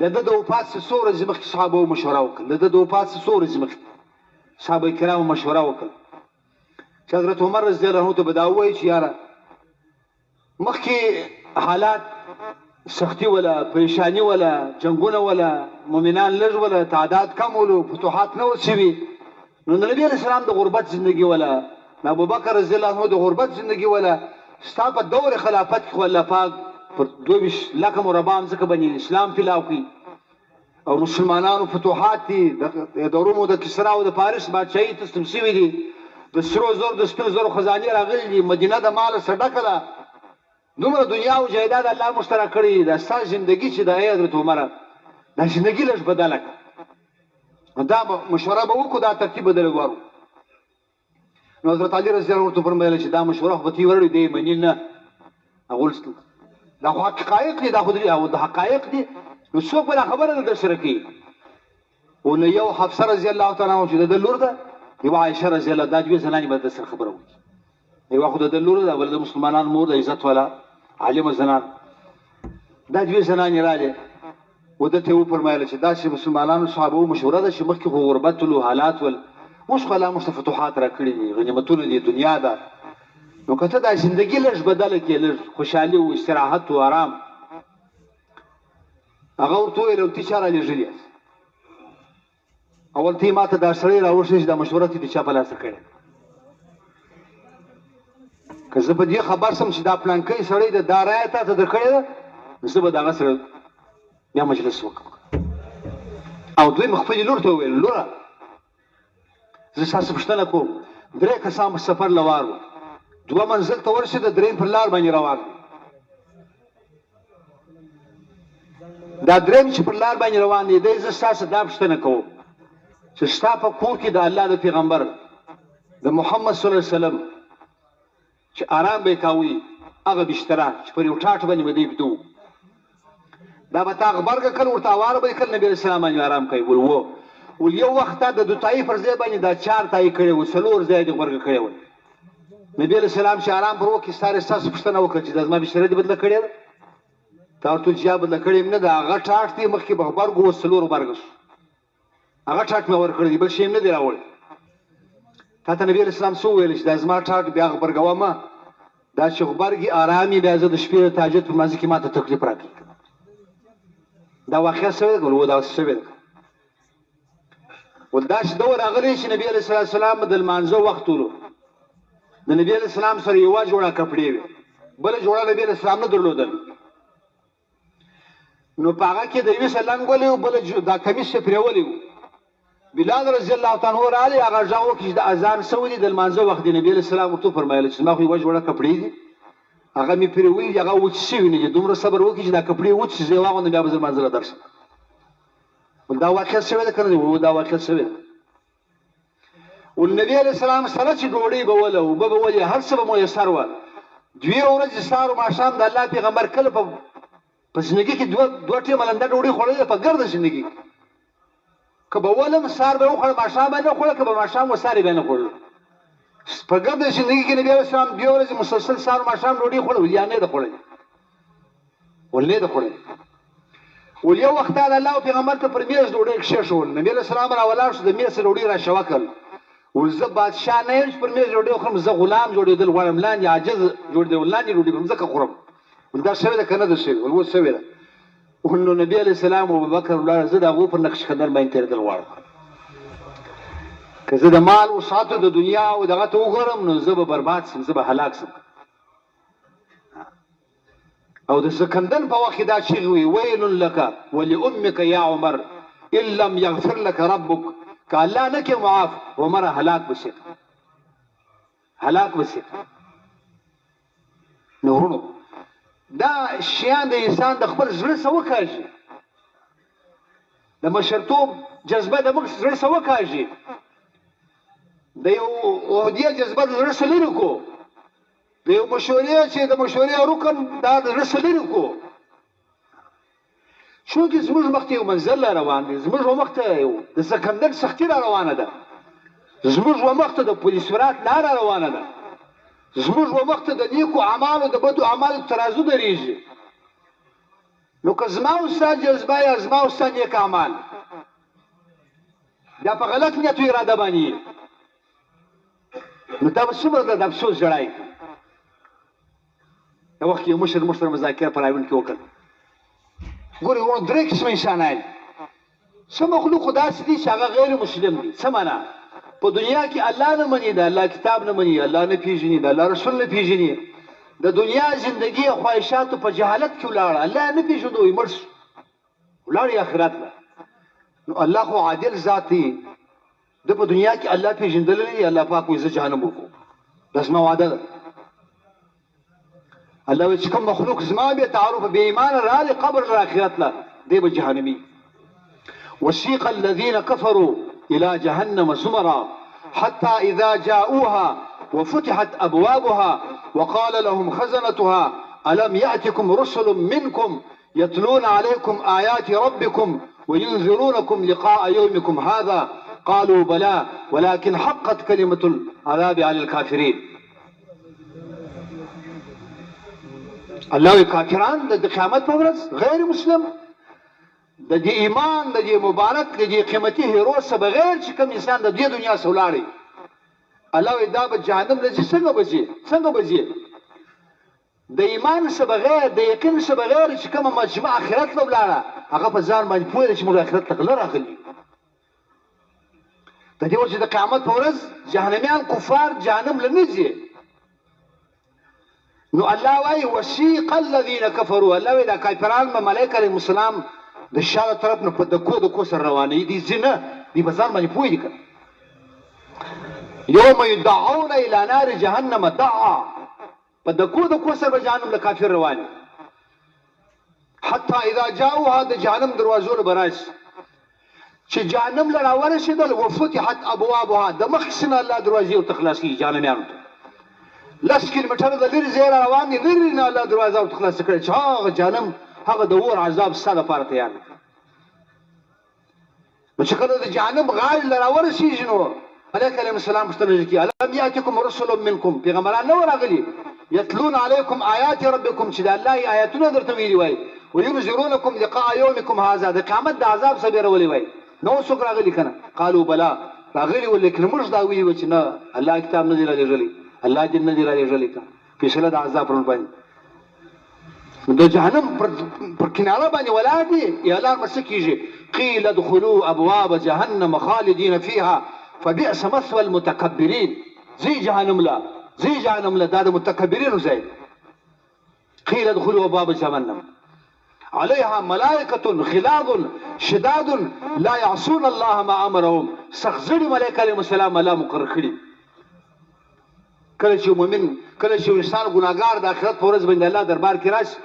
د ده د وفات څه څو ورځې مخکې صحابو مشوره وکړه، د ده د وفات څه څو ورځې مخکې صحابه کرامو مشوره وکړه چې حضرت عمر رضی الله عنه ته به دا ووایي چې یاره مخکې حالات سختي ولا پریشانی ولا جنګونه ولا مؤمنان لږ ولا تعداد کم ولو فتوحات نه وو شوي، نو د نبي علیه السلام د غربت زندگی ولا د ابوبکر رضی الله عنه د غربت زندگی ولا ستا په دور خلافت کې الله پاک پر 22 لکه مربع ځکه بني اسلام پلاو کړي او مسلمانانو فتوحات دي، د روم او د کسرا او د فارس بادشاهي تسلیم شوي دي، د سرو زرو د سپینو زرو خزانې راغلي دي، مدینه د مال سره ډکه ده، دومره دنیا او جایداد الله مشترک کړي. دا ستا زندګي چې د حضرت عمر دا زندګي لږ بدله کړه، دا مشوره به وکړو، دا ترتیب بدل غواړو. نو حضرت علي رضی الله عنه فرمایل چې دا مشوره خو تی ورړي دی منی نه، هغه دا خو حقایق دي، دا خو د حقایق دي، نو څوک بله خبره ده در سره کوي. او نه یو حفصه رضی الله تعالی عنها چې د ده لور ده، یو عایشه رضی الله، دا دوې زنانې به در سره خبره وکړي، یوه خو د ده لور ده، بل د مسلمانانو مور د عزت والا عالمه زنان، دا دوې زنانې راغلې و ده ته یې وفرمایله چې داسې مسلمانانو صحابو مشوره ده چې مخکې خو غربت ول حالات ول، اوس خو الله موږ ته فتوحات راکړي دي، غنیمتونه دي، دنیا ده، نو که ته دا زندګي لږ بدله کړې، لږ خوشحالي او استراحت او آرام. هغه ورته وویل او ته چا رالېږلي یاست؟ اول ته یې ما ته دا سړی راوښیي چې دا مشوره ته دې چا په لاسه کړې، که زه په دې خبر سم چې دا پلانکی سړی د دا رایه تا ته درکړې ده، زه به د هغه سره بیا مجلس وکړم. او دوی خپلې لور ته وویل لوره زه ستاسو پوښتنه کوم، 3 کسان په سفر لوار وو، 2 منزل ته ورسېده، 3 پر لار باندې روان وو. دا 3 چې پر لار باندې روان دی، دی زه ستاسو دا پوښتنه کوم چې ستا په کور کې د الله د پیغمبر د محمد صلی الله علیه وسلم چې آرام به یې کاوه، هغه بستره چې پر یو ټاټ باندې به دی پته و، دا به تا غبرګه کړ، ورته اواره به یې کړ، نبي علیه السلام باندې آرام کوي. ول یو وخت د 2 تایي پر ځای باندې دا 4 تایي کړی و، 4 ځای دې غبرګه کړی و. نبي علیه السلام چې آرام پر وکړي ستاسو پوښتنه وکړه چې دا زما بستره دې بدله کړې ده؟ تا ورته وویل چې یا بدله کړې یم نه، د هغه ټاټ دی مخکې به غبرګ و، 4 غبرګه شو، هغه ټاټ مې ورکړی دی، بل شی نه دی راوړی. تا ته نبي اسلام څه وویل چې دا زما ټاټ بیا غبرګوه مه، دا چې غبرګي ارامي بیا زه د شپې د تهجد په منځ کې ما ته تکلیف راکړي. دا واقعه شوې ده؟ ول دا شوې ده. ول دا چې دور راغلی چې نبي علیه السلام د لمانځه وخت ولو، د نبي علیه السلام سره یوه جوړه کپړې وې، بله جوړه نبي علیه السلام نه درلودل. نو په هغه کې د یوې څه لنګ ولې و، بله دا کمیس یې پرېولی و. بلال رضی الله تعالی عنه راغلی، هغه غږ وکړي چې د اذان څه دي، د لمانځه وخت دی. نبي علیه السلام ورته وفرمایل چې زما خو یوه جوړه کپړې دي، هغه مې پرېولي دي، هغه وچې شوي نه دي، دومره صبر وکړي چې دا کپړې وچ شي، زه یې واغوندم بیا به زه لمانځه له درشم. ول دا واقعیت شوې ده که نه دی؟ دا واقعیت شوې ده. ول نبي علیه السلام سره چې ډوډۍ به وله، اوبه به ولې، هر څه به میسر وه. 2 ورځې سهار و ماښام د الله پیغمبر کله په زندګي کې دوه ټیمه لنده ډوډۍ خوړلې په ګرده زندګي. که به ولم سهار به یې وخوړه، ماښام به یې نه خوړه، که به ماښام و سهار یې به یې نه خوړل. په ګرده زندګي کې نبي علیه السلام 2 ورځې مسلسل سهار و ماښام ډوډۍ خوړل، یا نه یې ده خوړلې؟ ول نه یې ده خوړلې. ول یو وخت د الله پیغمبر ته پر میز ډوډۍ کښېښول، نبي علیه السلام را ولاړ شو، د میز څخه ډوډۍ را شوه کړل. ول زه بادشاه نه یم چې پر میز ډوډۍ وخورم، زه غلام جوړېدل غواړم، لاندې عاجز جوړېدل، لاندې ډوډۍ خورم، ځکه خورم. ول دا شوې ده که نه ده شوې؟ ول اوس شوې ده. نو نبي علیه السلام او ابوبکر ولاړ، زه د هغو پر نقش قدم باندې تېرېدل غواړم. که زه د مال وساتو د دنیا او دغه ته وګورم، نو زه به برباد سم، زه به هلاک سم. او د سکندن په وخت کې دا چیغې وي، ویل لک ولامک یا عمر ان لم یغفر لک ربک، که الله نه کې معاف، عمره هلاک بشي، هلاک بشي. نو ورونو دا شیان د انسان د خپل زړه څه وکاږي، د مشرتوب جذبه د موږ زړه څه وکاږي، د یو عهدیه جذبه د زړه څه لرې کو، د یو مشورې چې د مشورې رکن دا د زړه څه لرې کو. چونکې زموږ مخ ته یو منزل را روان دی، زموږ مخ ته د سکندر سختي را روانه ده، زموږ مخ ته د پولیسورات لاره روانه ده، زموږ مخ ته د نیکو اعمالو د بدو اعمالو ترازو درېږي. نو که زما او ستا جذبه یا زما او ستا نیک اعمال دا په غلط نیت و اراده باندې، نو دا به څومره د افسوس ژړی. یو وخت یو مشر موږ سره مذاکره په رايون کې وکړه. ګورې ورونو 3 قسمه انسانان، څه مخلوق خو داسې دي چې هغه غیر مسلم دي. څه معنا؟ په دنیا کې الله نه مني، د الله کتاب نه مني، الله نه پیژني، د الله رسول نه پیژني، د دنیا زندگی او خواهشاتو په جهالت کې ولاړ، الله نه پیژنو، مړ شو ولاړ آخرت له. نو الله خو عادل ذات دی، د په دنیا کې الله پیژندلی دی، الله پاک وایي زه جهنم وکړو، دا زما وعده ده. الله وایي چې کوم مخلوق زما بې تعارف بې ایمانه راغلی قبر له آخرت له، دی به جهنمي. وسیق الذین کفروا إلى جهنم زمرا حتى إذا جاءوها وفتحت أبوابها وقال لهم خزنتها ألم يأتكم رسل منكم يتلون عليكم آيات ربكم وينذرونكم لقاء يومكم هذا قالوا بلى ولكن حقت كلمة العذاب على الكافرين. الله کافران د قیامت په ورځ غیر مسلم د دې ایمان د دې مبارک د دې قیمتي هیرو څخه بغیر چې کوم انسان د دې دنیا څخه ولاړی، الله دا به جهنم ته څنګه بځي د ایمان څخه بغیر، د یقین څخه بغیر چې کومه مجمع آخرت له ولاړه، هغه په ځان باندې پوهېده چې موږ آخرت ته غله راغلي. د دې وجه د قیامت په ورځ جهنميان کفار جهنم له نه ځي. نو الله وایي وسیق الذین کفروا، الله وایي دا کافران به ملایکه علیهم السلام د شاله طرف نه په دکو سره روانوي، دي ځي نه، دي په ځان باندې پوهېږي که یوم یدعون الی نار جهنم دعا، په دکو سره به جهنم له کافر رواني. حتی اذا جاؤها د جهنم دروازو له به راشي، چې جهنم له راورسېدل وفتحت ابوابها، د مخکې نه الله دروازې ورته خلاصېږي جهنمیانو ته. 10 کیلومتره د لرې ځای را روان دي، لرې نه الله دروازه ورته خلاصه کړې چې هغه جهنم هغه د اور عذاب ستا لپاره تیار دی. نو چې کله د جهنم غاړې له راورسېږي نو ملایکه علیهم السلام پوښتنه کوي الم یاتکم رسل منکم، پیغمبران نه وه راغلي، یتلون علیکم آیات ربکم، چې د الله آیاتونه درته ویلي وای، وینذرونکم لقاء یومکم هذا، د قیامت د عذاب څخه بیرولي وای، نو څوک راغلي که نه؟ قالوا بلا راغلي و لیکن موږ دا ویو چې نه الله کتاب نه دی رالیږلی الله دین نه دی رالیږلی فیصله د عذاب پر باندې د جهنم پر کناره باندې ولاړ دي اعلان ورڅ کیږي قیل ادخلوا ابواب جهنم خالدین فیها فبئس مثوى المتکبرین زی جهنم لا دا د متکبرینو ځای قیل ادخلوا ابواب جهنم عليها ملائكة غلاظ شداد لا يعصون الله ما امرهم سخزړي ملائکه علیهم السلام الله مقرر کړي کله چې مؤمن کله چې انسان ګناګار د آخرت په ورځ باندې الله دربار کې راشي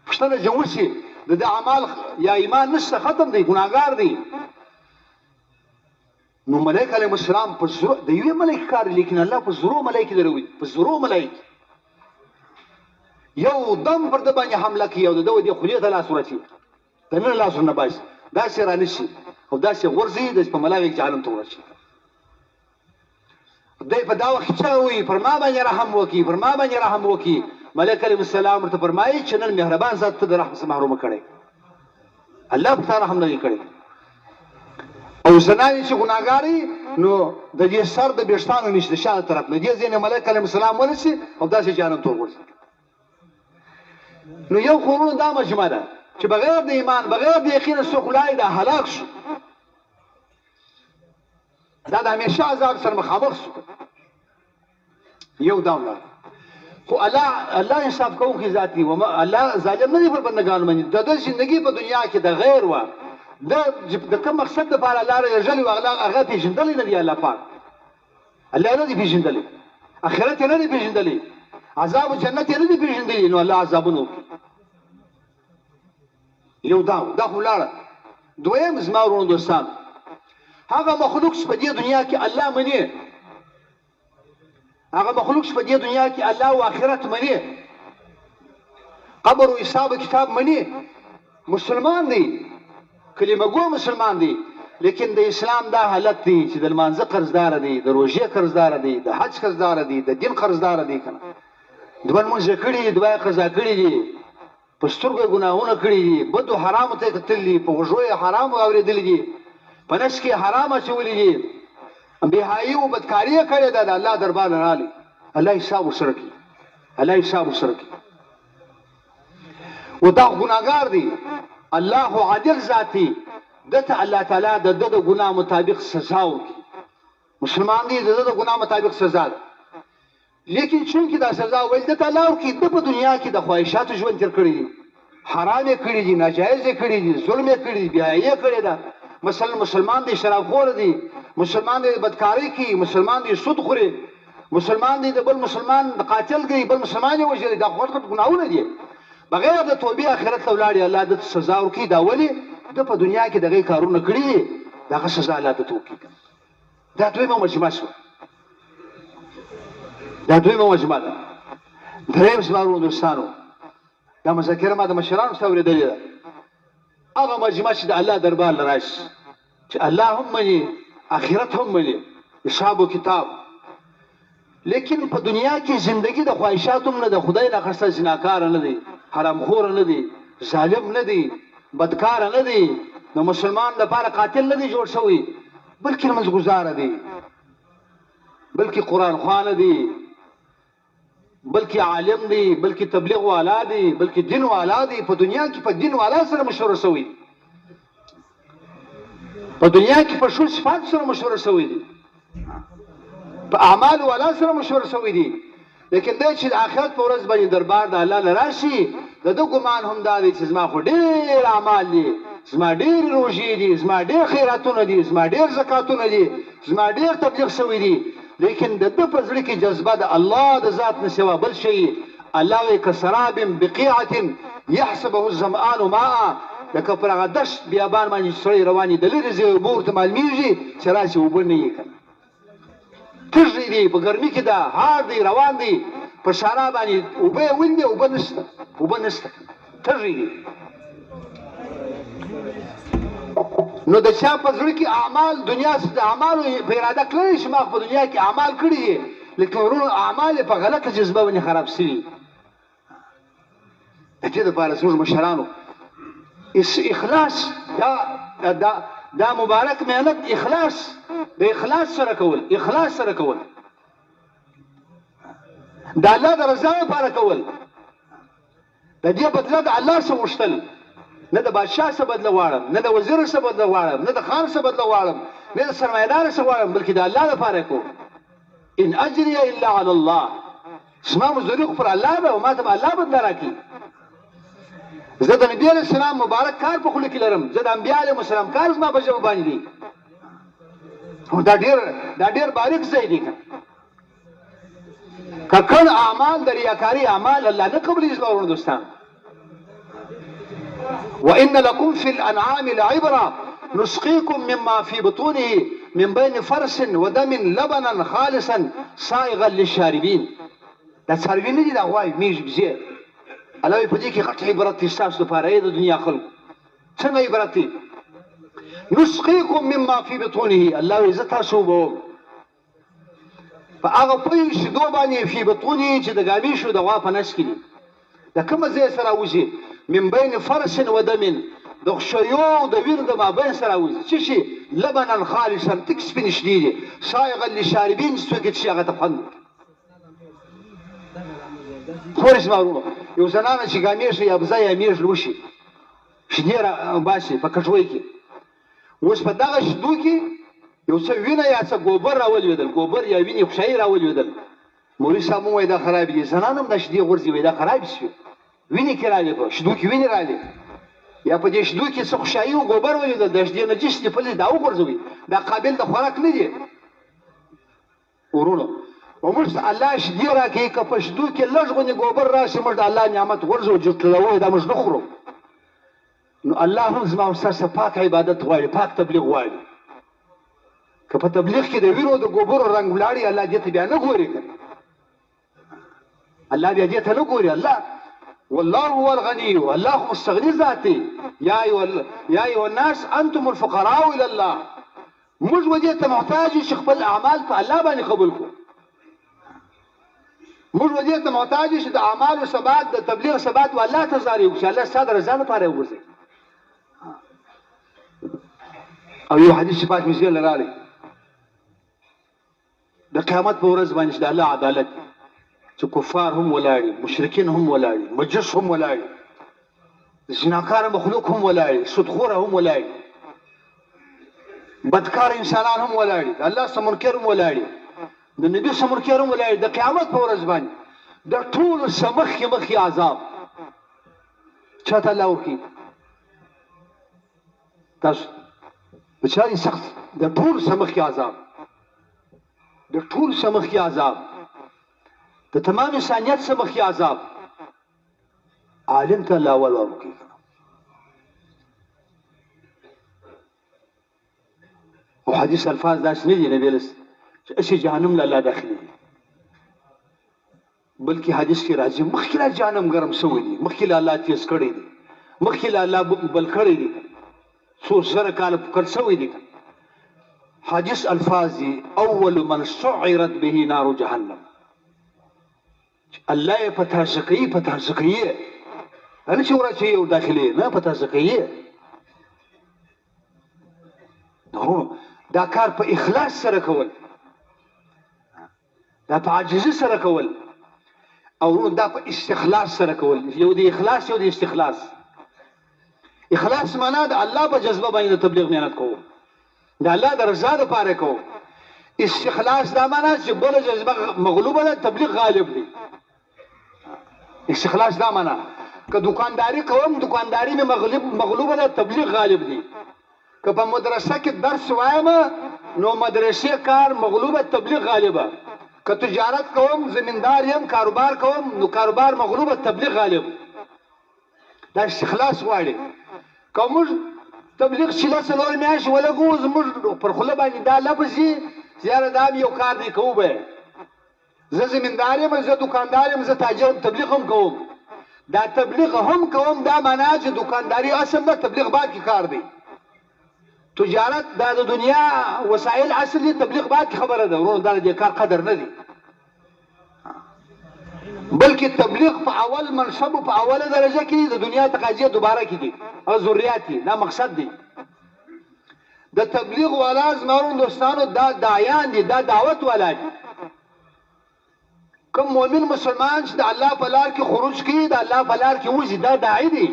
پښتنه جوړ شي د اعمال یا ایمان نشته ختم دی ګناګار دی نو ملائکه علیهم السلام په زرو د یوه ملائکه کار لیکن الله په زرو ملائکه دروي په زرو ملائکه یو دم پر د باندې حمله کوي او د دوی د خلیه د لاس ورچی د نن لاس نه باش دا سره نشي او دا سه ورزي د په ملائکه عالم ته ورچی دوی په دا وخت چې وي پر ما باندې رحم وکي ملائکه علیهم السلام ورته فرمایي چې نن مهربان ذات ته د رحمت څخه محروم کړي الله په تعالی رحم نه کړي او زنانی چې ګناګاری نو د دې سر د بیشتانو نشته شاته طرف نه دي ځینې ملائکه علیهم السلام ورسي او دا چې جانم ته ورسي نو یو خورونو دا مجمع ده چې بغیر د ایمان بغیر د یقین څوک لای دا هلاک شو دا د همیشه عذاب سره مخامخ شو یو داونه خو الله انصاف کوونکی ذاتی و الله ظالم نه دی پر بندگان باندې د ژوندۍ په دنیا کې د غیر و د کوم مقصد لپاره الله رجل او هغه پیژندل نه دی الله پاک الله نه دی پیژندل اخرت نه دی پیژندل عذاب جنت نه دی پیژندل نو الله عذابونه یو دا خو لاړه دویم زمارونو دوستان هغه مخلوق په دې دنیا کې الله مني هغه مخلوق په دې دنیا کې الله او آخرت مني قبر او حساب کتاب مني مسلمان دی کلمه ګو مسلمان دی لیکن د اسلام دا حالت دی چې د منځ قرضدار دی د روزي قرضدار دی د حج قرضدار دی د دین قرضدار دی کنه دوی مونږ کړي دوی قضا کړي دي په سترګو ګناهونه کړي دي بده حرام ته قتل دي په وجوه حرام اوریدل دي په نس کې حرام اچولې دي بهایي او بدکاری کړي ده د الله دربار نه علي الله حساب وسره کوي ودا ګناګار دي الله عادل ذاتی دته الله تعالی د ګناه مطابق سزا ورکړي مسلمان دي د ګناه مطابق سزا لیکن چونکه دا سزا ویل د تعالی ورکړي د په دنیا کې د خواهشاتو ژوند تیر کړی دي حرام کړی دي ناجایز کړی دي ظلم کړی دي بیايي کړی ده مثلا مسلمان دي شراب خور دي مسلمان دي بدکاری کوي مسلمان دي سود خوري مسلمان دي د بل مسلمان د قاتل کوي بل مسلمان یې وژلي دا غوړ ګناونه دي بغیر د توبې آخرت ته ولاړ الله د سزا ورکړي دا ولی د په دنیا کې دغه کارونه کړی دغه سزا الله ته توکي دا دویمه مجمع شو دا دویمه مجمع ده دریم زمارونو دوستانو دا مذکره ما د مشرانو سره اورېدلې ده هغه مجمع چې د الله دربار لراشي چې الله هم مني آخرت هم مني حساب و کتاب لیکن په دنیا کې زندگی د خواهشاتو نه د خدای نه خسته زناکار نه دی حرام خور نه دی ظالم نه دی بدکار نه دی نو مسلمان لپاره قاتل نه دی جوړ شوی بلکې مزګزار دی بلکې قرآن خوان دی بلکې عالم دی بلکې تبلیغ والا دی بلکې دین والا دی په دنیا کې په دین والا سره مشوره شوی په دنیا کې په شول صفات سره مشوره شوی دی په اعمال والا سره مشوره شوی دی لیکن دا چې آخرت په ورځ باندې دربار د الله لراشي د دو ګمان هم دا دی چې زما خو ډېر اعمال دي زما ډېر روژې دي زما ډېر خیراتونه دي زما ډېر زکاتونه دي زما ډېر تبلیغ شوی دی لیکن د ده په زړه کې جذبه د الله د ذات نه سوا بل شي الله وایي کسراب بقیعة یحسبه الظمآن ماء لکه پر هغه دشت بیابان باندې سړی روان وي د لرې ځای اوبه ورته معلومېږي چې راشي اوبه نه یې کنه تږی دی په ګرمي کې ده هار دی روان دی په شارع باندې اوبه یې ویندي اوبه نشته تږی دی نو د چا په زړه کې اعمال دنیا د اعمالو په اراده کړی چې ما په دنیا کې اعمال کړي دي لیکن ورونو اعمال په غلطه جذبه باندې خراب شوي د دې دپاره زموږ مشرانو اخلاص دا مبارک محنت اخلاص د اخلاص سره کول، اخلاص سره کول، د الله د رضا لپاره کول، د دې بدله د الله څخه غوښتل، نه د بادشاه څخه بدله غواړم، نه د وزیر څخه بدله غواړم، نه د خان څخه بدله غواړم، نه د سرمایه‌دار څخه غواړم، بلکې د الله لپاره کوم. ان اجري الا على الله، زما مزدوري خو پر الله ده او ما ته به الله بدله راکړي. زه د نبي علیه السلام مبارک کار په خوله کې لرم، زه د انبیا علیهم السلام کار زما په ژبه باندې دی. دا ډېر باریک ځای دی. ککړ اعمال د ریاکاري اعمال الله نه قبلوي زما ورونو دوستان. وان لكم في الانعام لعبره نسقيكم مما في بطونه من بين فرس ودم لبنا خالصا صائغا للشاربين. دا څاروي نه دي، دا غواوې میږي بزې. الله وایي په دې کې غټ عبرت دی ستاسو لپاره د دنیا خلکو. څنګه عبرت دی؟ نسقيكم مما في بطونه، الله وایي زه تاسو اوبوم په هغه پوی شیدو باندې فی بطونه چې د ګامیشو د غوا په نس کې دي. د کومه ځای سره وځي؟ من بین فرس و دم، د خشیو او د وینو د مابین سره وځي. څه شي؟ لبنا خالصا، تک سپین شنې دي، صائغا للشاربین، څوک چې هغه ته خوند خوري. زما ورونو یو زنانه چې ګامیشه یا بزه یا میږ وشي شیدې راباسي په کټوۍ کې، اوس په دغه شیدو کې یو څه وینه یا څه ګوبر راولوېدل، ګوبر یا وینې خشایي راولوېدل. مولوي صاحب ووایي دا خرابې دي. زنان هم دا شیدې غورځي، وایي دا خرابې شوې، وینې کې راغلې، په شیدو کې وینې راغلې، یا په دې شیدو کې څه خشایي او ګوبر ولوېدل، د شیدې نجس دي پلې دا وغورځوي، دا قابل د خوراک نه دي. ورونو وموږ ته الله شیدې راکوي، که په شیدو کې لږ غوندې ګوبر راشي موږ د الله نعمت غورځوو جوړوو، دا موږ نه خورو. نو الله هم زما او ستاسو پاک عبادت غواړي، پاک تبلیغ غواړي. که په تبلیغ کې د وینو د ګوبرو رنګ ولاړي، الله دې ته بیا نه ګوري، الله بیا دې ته نه ګوري. الله والله هو الغني، الله هو مستغني ذاتي. يا ايها الناس انتم الفقراء الى الله. موږ ودې ته محتاج چې خپل اعمال په الله باندې قبول کړو. موږ ودې ته محتاج چې د اعمالو ثبات، د تبلیغ ثبات و الله ته زاري وکړو، الله ستاسو رضا لپاره وګرځي. او یو حدیث صفات مې زیل راغلی د قیامت په ورځ باندې د الله عدالت، چې کفار هم ولاړي، مشرکین هم ولاړي، مجوس هم ولاړي، زناکار مخلوق هم ولاړي، سودخور هم ولاړي، بدکار انسانان هم ولاړي، الله سمونکر هم ولاړي، د نبی سمونکر هم ولاړي. د قیامت په ورځ باندې د ټول سمخ کې مخې عذاب چاته الله ورکړي. تاسو بچاري سخت، د ټول سمخ کې عذاب، د ټول سمخ کې عذاب، د تمام انسانیت سمخ کې عذاب. عالم ته الله اول ورکړي. او حدیث الفاظ داسې نه دي نبی لس چې اسی جهنم له الله داخلي، بلکې حدیث کې راځي مخکې له جهنم ګرم شوی دی، مخکې له الله تیز کړی دی، مخکې له الله بل کړی دی، څو زره کاله کړ شوی دی. حدیث الفاظ دی اول من سعرت به نار جهنم، الله یې پتا سکی نه چې ورته یو داخلي نه پتا سکی. دا کار په اخلاص سره کول، دا په عاجزي سره کول، او دا په استخلاص سره کول. یو د اخلاص یو د استخلاص. اخلاص معنا د الله په جذبه باندې تبلیغ مهنت کوو، د الله د رضا لپاره کوو. استخلاص دا معنا چې بل جذبه مغلوبه ده، تبلیغ غالب دی. استخلاص دا معنا که دکانداری کوم، دکانداری مې مغلوبه ده، تبلیغ غالب دی. که په مدرسه کې درس وایم نو مدرسې کار مغلوبه، تبلیغ غالبه. که تجارت کوم، زمیندار یم، کاروبار کوم، نو کاروبار مغلوبه، تبلیغ غالب. دا استخلاص غواړي. که موږ تبلیغ چې څلور میاشتې ولګو، زموږ پر خوله باندې دا لفظ وي یاره دا یو کار دی کوو به، زه زمیندار یم، زه دکاندار یم، زه تاجر یم، تبلیغ هم کوم. دا تبلیغ هم کوم دا معنا چې دکانداری اصل نه، تبلیغ بعد کې کار دی. تجارت دا د دنیا وسایل اصل دي، تبلیغ بعد کې خبره ده. ورونو دا د کار قدر نه دی، بلکې تبلیغ په اول منصب او په اوله درجه کې د دنیا تقاضې دوباره کې دي او ضرورت دي. دا مقصد دی. د تبلیغ والا زمارون دوستانو دا داعیان دي، دا دعوت والا دي. کوم مؤمن مسلمان چې د الله په لار کې خروج کوي، د الله په لار کې وځي، دا داعی دي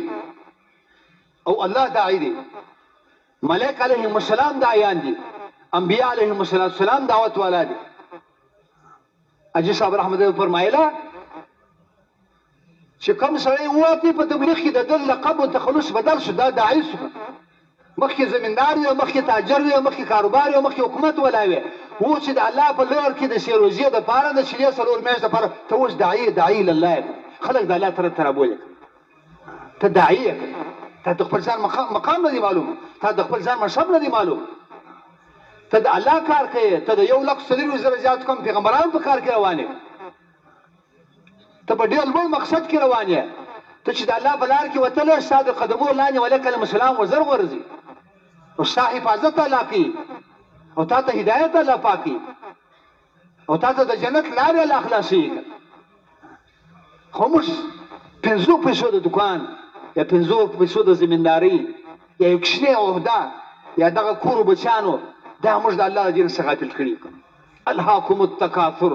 او الله داعی دي. ملائک علیهم السلام داعیان دي، انبیاء علیهم السلام دعوت والا دي. اجي صاحب رحمت الله فرمایله چې کوم سړی ووتی په تبلیغ کې د دل لقب او تخلص بدل شو، دا داعی شو. مخکې زمیندار وي، مخکې تاجر وي، مخکې کاروبار وي، مخکې حکومت ولا وي، و چې د الله په لار کې د سیروزي د پاره د شریعه سرور میاشت لپاره ته اوس داعی لله، خلک د الله طرف ته رابولي، ته داعی، ته د خپل ځان مقام نه دی معلوم، ته د خپل ځان منصب نه دی معلوم، ته د الله کار کوي، ته د 1,40,000 زیات کم پیغمبرانو په کار کې روان یې، ته په ډېر لوی مقصد کې روان یې، ته چې د الله په لار کې وتلی ستا د قدمو لاندې ولک السلام وزر ورځي او ستا حفاظت الله کوي او تا ته هدایت الله پاکي او تا ته د جنت لارې الله خلاصوي. خو موږ 5 پیسو د دکان یا 5 پیسو د زمینداري یا یو کوچنی عهده یا دغه کورو بچیانو، دا موږ د الله د دین څخه غافل کړي. الهاکم التکاثر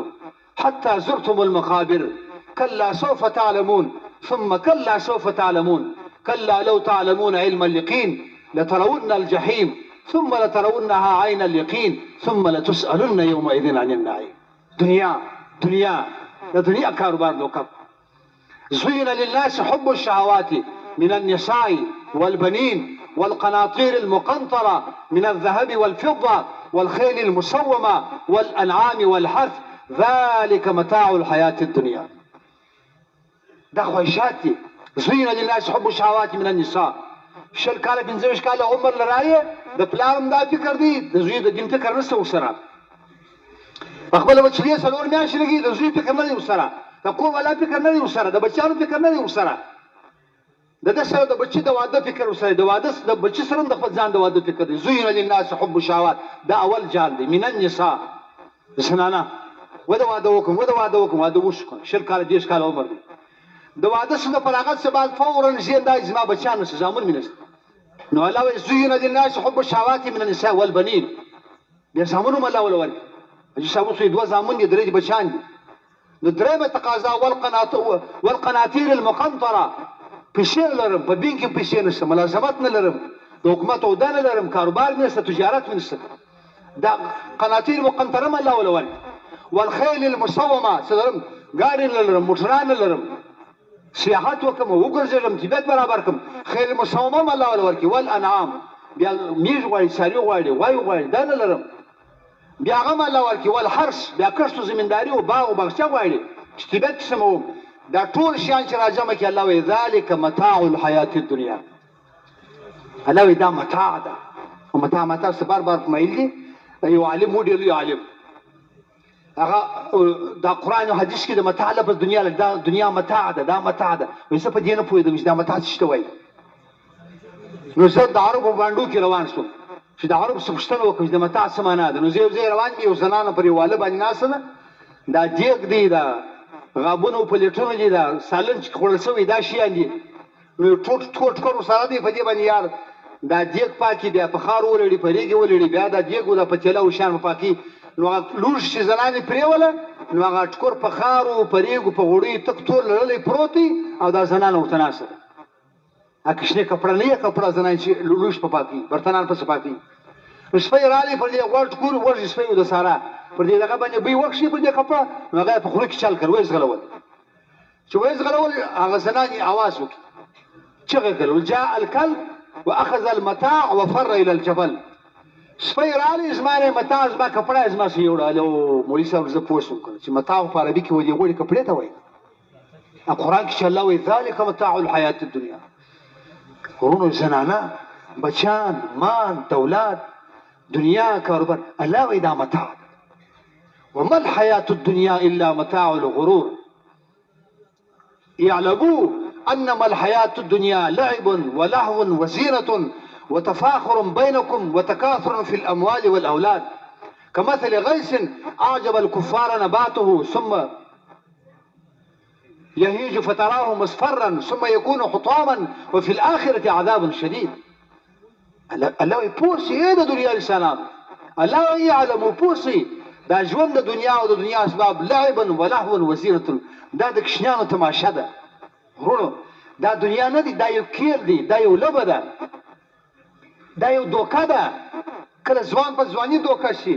حتى زرتم المقابر كلا سوف تعلمون ثم كلا سوف تعلمون كلا لو تعلمون علم اليقين لترون الجحيم ثم لترونها عين اليقين ثم لتسألن يومئذ عن النعيم. دنیا کاروبار لوکب. زين للناس حب الشهوات من النساء والبنين والقناطير المقنطرة من الذهب والفضة والخيل المسومة والأنعام والحرث ذلك متاع الحياة الدنيا. دا خواهشات دي. زين للناس حب الشهوات من النساء. 20 کاله 25 کاله عمر لرایه د پلان دا فکر دی، د زوی د دین فکر نشته وسره. خپل بچی سلور میاشتې لګي، د زوی فکر نه دی وسره، د کور والا فکر نه دی وسره، د بچیانو فکر نه دی وسره، د سره د بچی د واده فکر وسره، د واده د بچی سره د خپل ځان د واده فکر دی. زين للناس حب الشهوات، دا اول جال دی. من النساء زنانه ودا واده وکم واده وشکو 20 کاله 30 کاله عمر دی. د واده څخه فراغت څخه بعد فورا زین دا زما بچیان سره زامن مینست. نو علاوه زين للناس حب الشهوات من النساء والبنين، بیا زامنو الله ولور چې سبو سوی 2 زامن دي، 3 بچیان دي. نو درېمه تقاضا والقناطير المقنطره، پیسې لرم په بینک کې پیسې نشته، ملازمت نه لرم، د حکومت عہده نه لرم، کاروبار مې نشته، تجارت مې نشته، دا قناطير مقنطره الله ولور. والخيل المسومه، سلام ګاډي نه لرم، موټران نه لرم، سیاحت وکم وګرځم، طبیعت برابر کم، خیل مسومه الله ولور کی. والانعام، بیا میږ غواړي، ساری غواړي، وای غواړي، دا نه لرم، بیا غم الله ولور کی. والحرث، بیا کښت زمینداری او باغ او باغچه غواړي چې طبیعت سمو. دا ټول شیان چې راجمه کی الله وی ذالک متاع الحیات الدنیا. الله وی دا متاع ده، او متاع سبار بار کومایل دي. یو عالم و ډیر عالم هغه دا قرآن او حدیث کې د متاع لپاره دنیا لګ، دا دنیا متاع ده، دا متاع ده. وایي څه په دې نه پوهېدم چې دا متاع څه ته وایي. نو زه د عربو باندو کې روان شوم چې د عرب څه پوښتنه وکړم چې د متاع څه معنا ده. نو زه یو ځای روان یم، یو زنانه پر یو واله باندې ناسته ده، دا دیګ دی، دا غابونه په پلیټونه دي، دا سالن چې خوړل شوی دا شیان دي. نو ټوټ کور سره دی په دې باندې یار دا دیګ پاکي، بیا په خار ولړي، په ریګ ولړي، بیا دا دیګ ولا په چلا او شان پاکي. نو لوښ چې زنانې پرېوله، نو هغه ټکور په خارو په ریګو په غوړیو تک تور لړلی پروت دی، او دا زنانه ورته ناسته ده. هغه کوچنی کپړه نه یې کپړه زنانې چې لوښ په پاکي، برتنان پسې پاکي. نو سپی راغلی پر دې غوړ ټکور وږي سپی و د سارا پر دې دغه باندې بوی وکښي پر دې کپړه، نو هغه په خوله کې چل کړ، ویې ځغلول. چې ویې ځغلول، هغه زنانې اواز وکړي، چغې کړل، جاء الکلب واخذ المتاع وفر الى الجبل. سپی رالی زما نه متاع زما کپړه زما سې یوړل. او مولوي صاحب زه پوه شوم چې متاع په عربي کې ودې غوړي کپړې ته وایي. قرآن کې چې الله وایي ذلک متاع الحیات الدنیا، ورونو زنانه بچان مال دولت دنیا کاروبار، الله وایي دا متاع ده. وما الحیاة الدنیا الا متاع الغرور. اعلموا انما الحياة الدنيا لعب ولهو وزينة وتفاخر بينكم وتكاثر في الأموال والأولاد كمثل غيث أعجب الكفار نباته ثم يهيج فتراه مصفرا ثم يكون حطاما وفي الآخرة عذاب شديد. الله وایي پوه سي د دنیا انسانانو، الله وایي اعلموا پوه سي دا ژوند د دنیا او د دنیا اسباب لعبا ولهوا وزینة، دا د کشنیانو تماشه ده. ورونو دا دنیا نه دی، دا یو کیر دی، دا یو لبه ده، دا یو دوکه ده. کله ځوان په ځواني دوکه شي،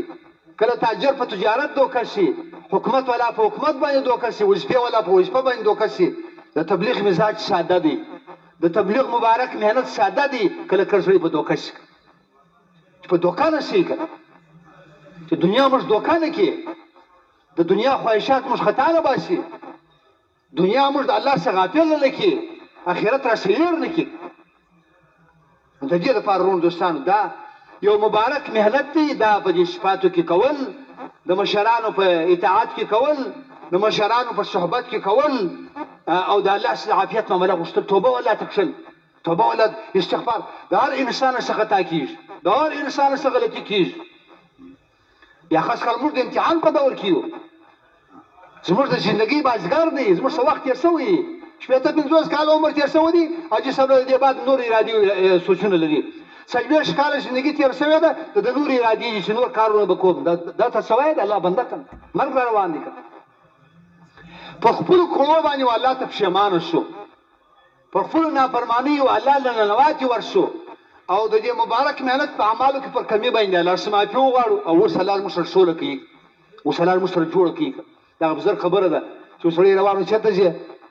کله تاجر په تجارت دوکه شي، حکومت والا په حکومت باندې دوکه شي، وظیفه والا په وظیفه باندې دوکه شي. د تبلیغ مزاج ساده دی، د تبلیغ مبارک مهنت ساده دی. کله کله سړی په دوکه شي، په دوکه نه شي کنه چې دنیا موږ دوکه نه کړي، د دنیا خواهشات موږ خطا نه باسي، دنیا موږ د الله څخه غافل نه کړي، آخرت را سیر نه کړي. د دې لپاره ورونو دوستانو دا یو مبارک مهنت دی. دا په دې صفاتو کې کول، د مشرانو په اطاعت کې کول، د مشرانو په صحبت کې کول، او د الله څخه عافیت معامله غوښتل، توبه ولا تکشل، توبه ولا استغفار. د هر انسان څخه خطا کیږي، د هر انسان څخه غلطي کیږي. یا خاص کر موږ د امتحان په دور کې یو، زموږ د ژوندګۍ بازګر دی، زموږ څه وخت تېر شوی، 50 کاله عمر تېر شوی دی. حاجي صاحب د دې بعد نور ارادي سوچونه لري. 40 کاله ژوندګي تېر شوی ده، د نور ارادي دي چې نور کارونه به کوم. دا ته سوای د الله بنده کړه، مرګ را روان دي کړه. په خپلو کړو باندې الله ته پښیمانه شو، په خپلو نافرمانیو الله له ننواتې ورشو، او د دې مبارک مهنت په اعمالو کې پر کمي باندې الله څخه معافي وغواړو. او اوس الله موږ سره سوله کوي، اوس الله موږ سره جوړه کوي. دا بزرګ خبره ده چې سړی روان چېرته ځي؟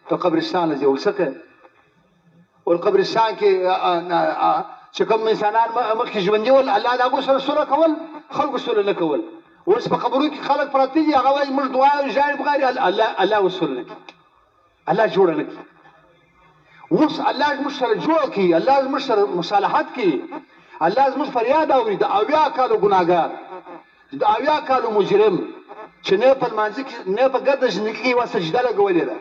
په قبرستان ځي. ول څه کوي؟ ول قبرستان کې چې کوم انسانان مخکې ژوندي ول، الله د هغو سره سوله کول، خلکو سوله نه کول. اوس په قبرونو کې خلک پراته دي، هغه وایي موږ دعا ژاړو بغیر الله اوس سوله نه کوي، الله جوړه نه کوي. اوس الله موږ سره جوړه کوي، الله موږ سره مصالحت کوي، الله زموږ فریاد اوري. د 80 کالو ګناهګار، د 80 کالو مجرم چې نه په لمانځه کې، نه په ګرده ژوندګي کې یوه سجده لګولې ده،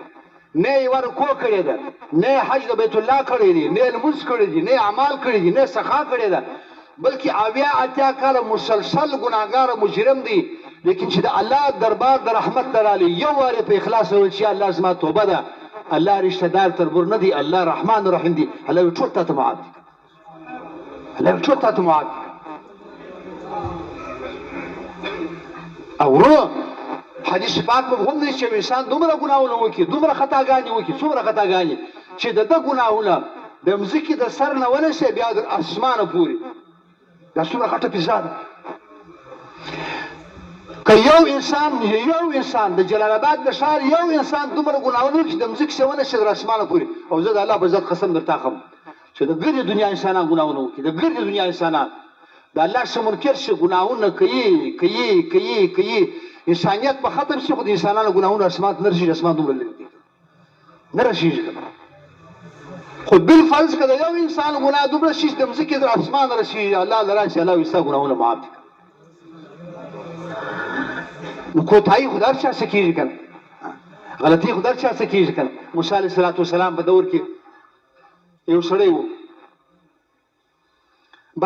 نه یې یوه رکوع کړې ده، نه یې حج د بیت الله کړی دی، نه یې لمونځ کړی دی، نه یې اعمال کړي دي، نه یې سخا کړې ده، بلکې 80 کاله مسلسل ګناهګار مجرم دی. لیکن چې د الله دربار د رحمت ته رالی، یو وارې په اخلاص وویل چې الله زما توبه ده، الله رشته دار تربور نه دی، الله رحمان رحیم دی، الله وایي ټول تا ته معاف دي، الله وایي ټول تا ته معاف دي. او ورو حدیث پاک مفهوم دی چې انسان دومره ګناهونه وکړي، دومره خطاګانې وکړي، څومره خطاګانې چې د ده ګناهونه د مځکې د سر نه ونیسي بیا د اسمانه پورې، دا څومره خټه پیزا ده. که یو انسان د جلال آباد د ښار یو انسان دومره ګناهونه وکړي چې د مځکې څخه ونیسي تر اسمانه پورې، او زه د الله په عزت قسم درته اخلم چې د ګردې دنیا انسانان ګناهونه وکړي، د ګردې دنیا انسانان د الله څخه منکر شي، ګناهونه کوي، انسانیت به ختم شي، خو د انسانانو ګناهونه اسمان ته نه رسېږي، اسمان دومره لرې دی نه رسېږي. خو بالفرض که د یو انسان ګناه دومره شي چې د مځکې تر اسمانه رسېږي، الله له راشي، الله وایي ستا ګناهونه معاف دي. نو کوتاهي خو د هر چا څه کېږي که نه، غلطي خو د هر چا څه کېږي که نه. موسی علیه السلام په دور کې یو سړی و،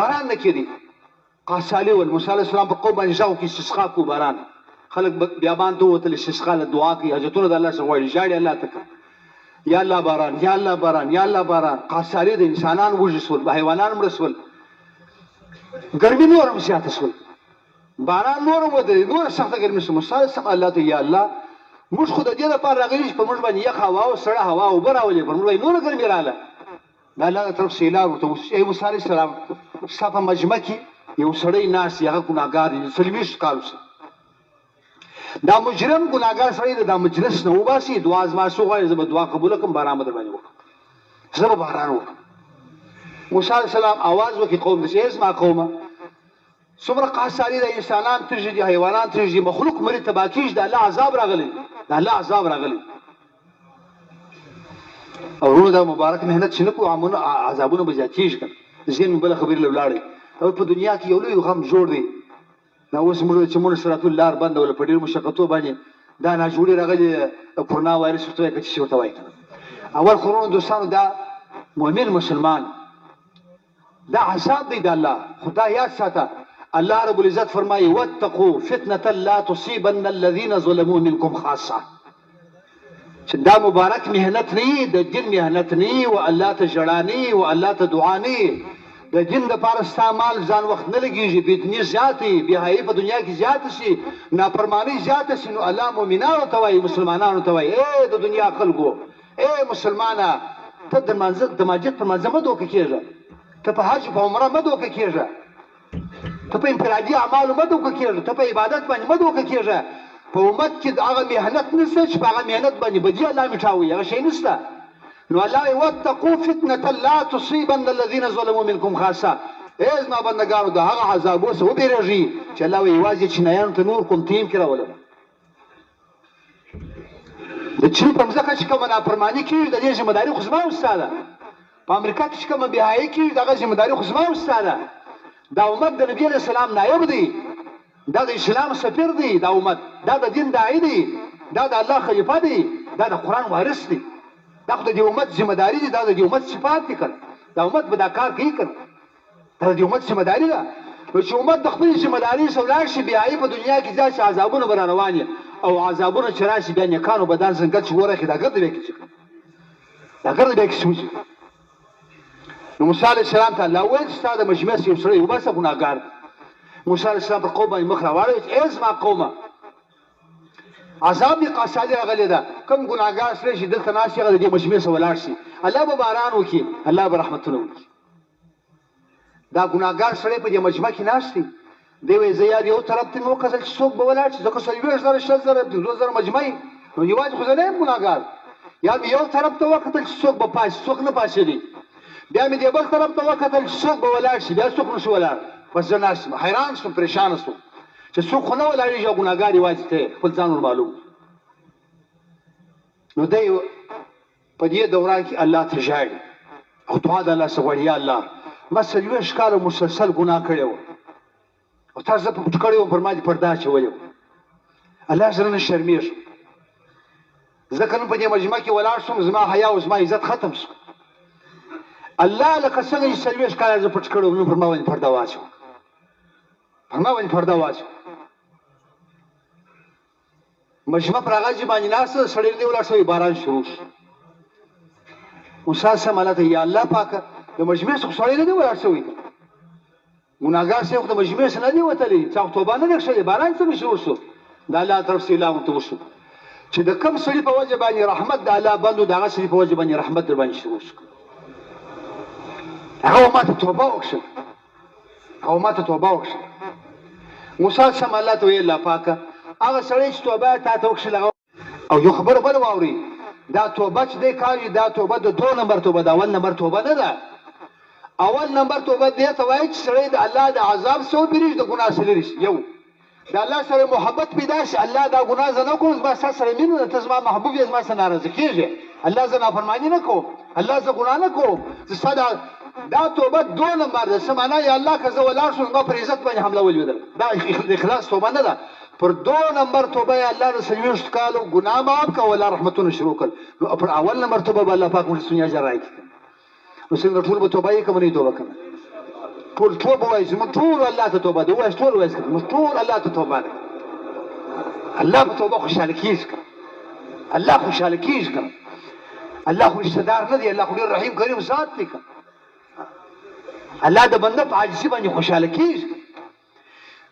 باران نه کېدی، قاصالي ول. موسی علیه السلام په قوم باندې غږ وکړي استسقا کو باران، خلک بیابان ته ووتل استسقا له دعا کوي، حاجتونه د الله څخه غواړي، ژاړي الله ته، یا الله باران، یا الله باران، یا الله باران. قاصالي د انسانان وږي شول، حیوانان مړه شول، ګرمي نور هم زیاته شول، باران نور هم ودرېد، نوره سخته ګرمي شوه. موسی علیه السلام الله ته یا الله موږ خو د دې لپاره راغلي چې په موږ باندې یخ هوا او سړه هوا اوبه راولې، پر موږ باندې نوره ګرمي راغله. د الله طرف سیلاب ورته وشي. ای موسی علیه السلام ستا په مجمع کې یو سړی ناست دی، هغه ګناهګار دی، 40 کال شو، دا مجرم ګناهګار سړی دی، دا مجلس نه وباسي، دعا زما څه غواړي، زه به دعا قبوله کړم، باران به در باندې وکړم، زه به باران وکړم. موسی علیه السلام آواز وکړي قوم ته چې ای زما قومه څومره قحطسالي ده، انسانان ترې دي، حیوانان ترې دي، مخلوق مړي تباه کېږي، د الله عذاب راغلی، د الله عذاب راغلی. او ورونو دا مبارک محنت چې نه کوو، عذابونه به زیاتېږي که نه. ذهن مې بله خبرې له ولاړی. او په دنیا کې یو لوی غم جوړ دی، دا اوس موږ چې مونږ سره ټول لار بنده وله په ډېر مشقتو باندې دا ناجوړي راغلي، کرونا وایرس ورته وایي که څه ورته وایي که نه. اول خو ورونو دوستانو دا مؤمن مسلمان دا عذاب دی د الله، خو دا یاد ساته الله رب العزت فرمایي واتقوا فتنة لا تصيبن الذين ظلموا منكم خاصة، چې دا مبارک محنت نه وي، د دین محنت نه وي، و الله ته ژړا نه وي، و الله ته دعا نه وي، د دین دپاره ستا مال ځان وخت نه لګېږي، بېدیني زیاتې، بېحیایي په دنیا کې زیاته شي، نافرماني زیاته شي، نو الله مؤمنانو ته وایي، مسلمانانو ته وایي، ای د دنیا خلکو، ای مسلمانه، ته د مسجد په منځه مه دوکه کېږه، ته په حج په عمره مه دوکه کېږه، ته په انفرادي اعمالو مه دوکه کېږه، ته په عبادت باندې مه دوکه کېږه. په امت کې هغه محنت نشته چې په هغه محنت باندې بدي الله مټاوي، هغه شی نشته. نو الله وایي واتقوا فتنة لا تصیبن الذین ظلموا منکم خاصه. ای زما بندګانو د هغه عذابو څخه وبېرېږئ چې الله وایي یوازې چینایانو ته نور کوم تیم کې راولم. د چین په مځکه چې کومه نافرماني کېږي د دې ذمهداري خو زما او ستا ده. په امریکا کې چې کومه بېحیایي کېږي د هغه ذمهداري خو زما او ستا ده. دا امت د نبي علیه السلام نایب دی، دا د اسلام سفیر دی، دا امت دا د دین داعی دی، دا د الله خلیفه دی، دا د قرآن وارث دی. دا خو د دې امت ذمهداري دي، دا د دې امت صفات دي که دا امت به دا کار کوي که دا د دې امت ذمهداري ده. نو چې امت د خپلې ذمهداري څخه ولاړ شي، بېحیایي په دنیا کې ځای شي، عذابونه به را روان وي، او عذابونه چې راشي بیا نیکانو به دا ځنګل چې ورخي دا ګرد بیا کې دا ګرد بیا کې سوځي. نو موسی علیه السلام ته الله وویل چې ستا د مجمع څخه یو سړی وباسه ګناهګار. موسی علیه السلام پر قوم باندې مخ راواړوي چې ای زما قومه عذاب دې قاصدې راغلی ده، کوم ګناهګار سړی چې دلته ناست هغه د دې مجمع څخه ولاړ شي، الله به باران وکړي، الله به رحمتونه وکړي. دا ګناهګار سړی په دې مجمع کې ناست دی، دی وایي زه یاد یو طرف ته مې وکتل چې څوک به ولاړ شي، ځکه 40,000 شل 50,000 مجمع وي، نو یوازې خو زه نه یم ګناهګار. یا مې یو طرف ته وکتل چې څوک به پاس څوک نه پاسېدي، بیا مې دې بل طرف ته وکتل چې څوک به ولاړ شي، بیا څوک نشي ولاړ. بس زه ناست یم، حیران شوم، پریشانه شوم چې څوک خو نه ولاړېږي او ګناهګار یوازې ته خپل ځان ور معلوم. نو دی په دې دوران کې الله ته ژاړي او دعا د الله څخه غواړي، یا الله ما 40 کاله مسلسل ګناه کړی وو او تا زه په پټ کړی وم، پر ما دې پرده اچولی وه، الله زه نن شرمېږم، ځکه نن په دې مجمع کې ولاړ شوم، زما حیا او زما عزت ختم شو. الله لکه څنګه چې 40 کاله زه پټ کړی وم، نن پر ما باندې پرده واچوه، پر ما باندې پرده واچوه. مجمع پر هغه ځای باندې ناسته، سړی دی ولاړ شوی، باران شروع شو. موسی سم الله ته یا الله پاکه د مجمع څخه سړی نه دی ولاړ شوی، ګناهګار سړی خو د مجمع څخه نه دی وتلی، چا خو توبه نه دی کښلې، باران څنګه شروع شو؟ د الله طرف څخه اعلان ورته وشو چې د کوم سړي په وجه باندې رحمت د الله بند و، د هغه سړي په وجه باندې رحمت در باندې شروع شو. هغه ما ته توبه وکړه، هغه ما ته توبه وکړه. موسی سم الله ته ویل الله پاکه هغه سړی چې توبه تا ته وکړله، او یو خبره بله واورئ، دا توبه چې دی کوي دا توبه د 2 نمبر توبه ده، 1 نمبر توبه نه ده. اول نمبر توبه دې ته وایي چې سړی د الله د عذاب څخه وبېرېږي، د ګناه څخه لرې شي. یو د الله سره محبت پیدا شي، الله دا ګناه زه نه کوم، زما ستا سره مینه ده، ته زما محبوب یې، زما څخه ناراضه کېږې، الله زه نافرماني نه کوم، الله زه ګناه نه کوم، زه ستا دا توبه 2 نمبر ده. څه معنا یا الله که زه ولاړ شم زما پر عزت باندې حمله ولوېدل، دا اخلاص توبه نه ده. پر 2 نمبر توبه یا الله د 40 کالو ګناه معاف کړه، الله رحمتونه شروع کړل. نو پر اول نمبر توبه به الله پاک موږ دنیا اجر راکړي. نو څنګه ټول به توبه یې کوم نه توبه کوم، ټول به وایي زموږ ټول الله ته توبه ده، وایي ټول وایي موږ ټول الله ته توبه ده. الله په توبه خوشاله کېږي، الله خوشاله کېږي، الله خو رشته دار نه دی، الله خو ډېر رحیم کریم ذات دی، الله د بنده په عاجزي باندې خوشاله کېږي.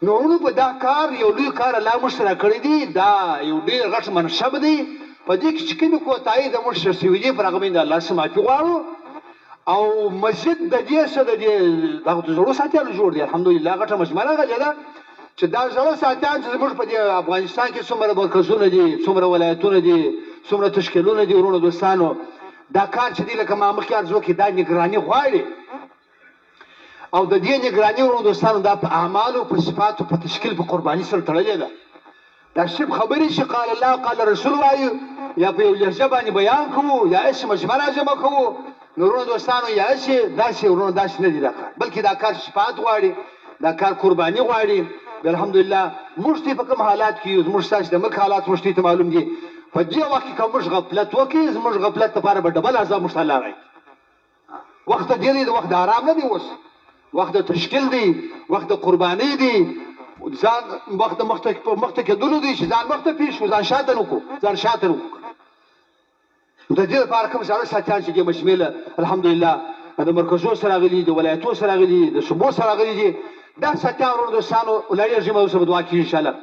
نو ورونو په دا کار یو لوی کار الله موږ سره کړی دی، دا یو ډېر غټ منشب دی. په دې کې چې کومې کوتاهي د موږ سره شوي دي پر هغه باندې الله څخه معافي غواړو. او مسجد د دې څه د دې دغه د زړو ساتیانو جوړ دی، الحمدلله غټه مجمع راغلې ده چې دا زړو ساتیان چې زموږ په دې افغانستان کې څومره مرکزونه دي، څومره ولایتونه دي، څومره تشکیلونه دي، ورونو دوستانو دا کار چې دی لکه ما مخکې عرض وکړې دا نګراني غواړي. او د دې نگراني ورونو دوستانو دا په اعمالو په صفاتو په تشکیل په قرباني سره تړلې ده. دا شپ خبرې چې قال الله قال رسول وایو یا په یو لهجه باندې بیان کوو یا اسم مجمع راجمع کوو، نو ورونو دوستانو یا اسې داسې ورونو داسې نه دي دا کار، بلکې دا کار شفاعت غواړي، دا کار قرباني غواړي. الحمدلله موږ ته په کوم حالات کې یو، زموږ ستاسو د ملک حالات موږ ته معلوم دي. په دې وخت کې کوم موږ غفلت وکړي، زموږ غفلت لپاره به ډبل عذاب موږ ته الله راکړي. وخت ډېر دی، وخت د آرام نه دی، اوس وخت د تشکیل دی، وخت د قرباني دی، ځان وخت د مخته کېدلو دی چې ځان مخته پیش کړو، ځان شاته نه کړو، ځان شاته نه کړو. د دې لپاره کوم سړی ساتیان چې دې مجمع له الحمدلله د مرکزو سره راغلي د ولایتو سره راغلي د صوبو سره راغلي دي دا ساتیان ورونو دوستانو ولاړېږي به اوس به دعا کېږي انشاءالله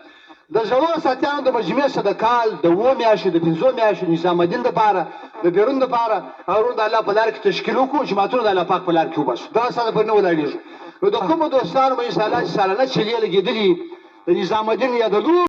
د زړو ساتیانو د مجموعې څخه د کال د 7 میاشتو د 5 میاشتو نظام الدین دپاره د بیرون دپاره هغه د الله په لاره کې تشکیل وکړو جماعتونه د الله پاک په لاره کې وباسو دغه ساده پورې نه ولاړېږو نو د کومو دوستانو به انشاءالله چې سالانه چلې لګېدلي د نظام الدین یا د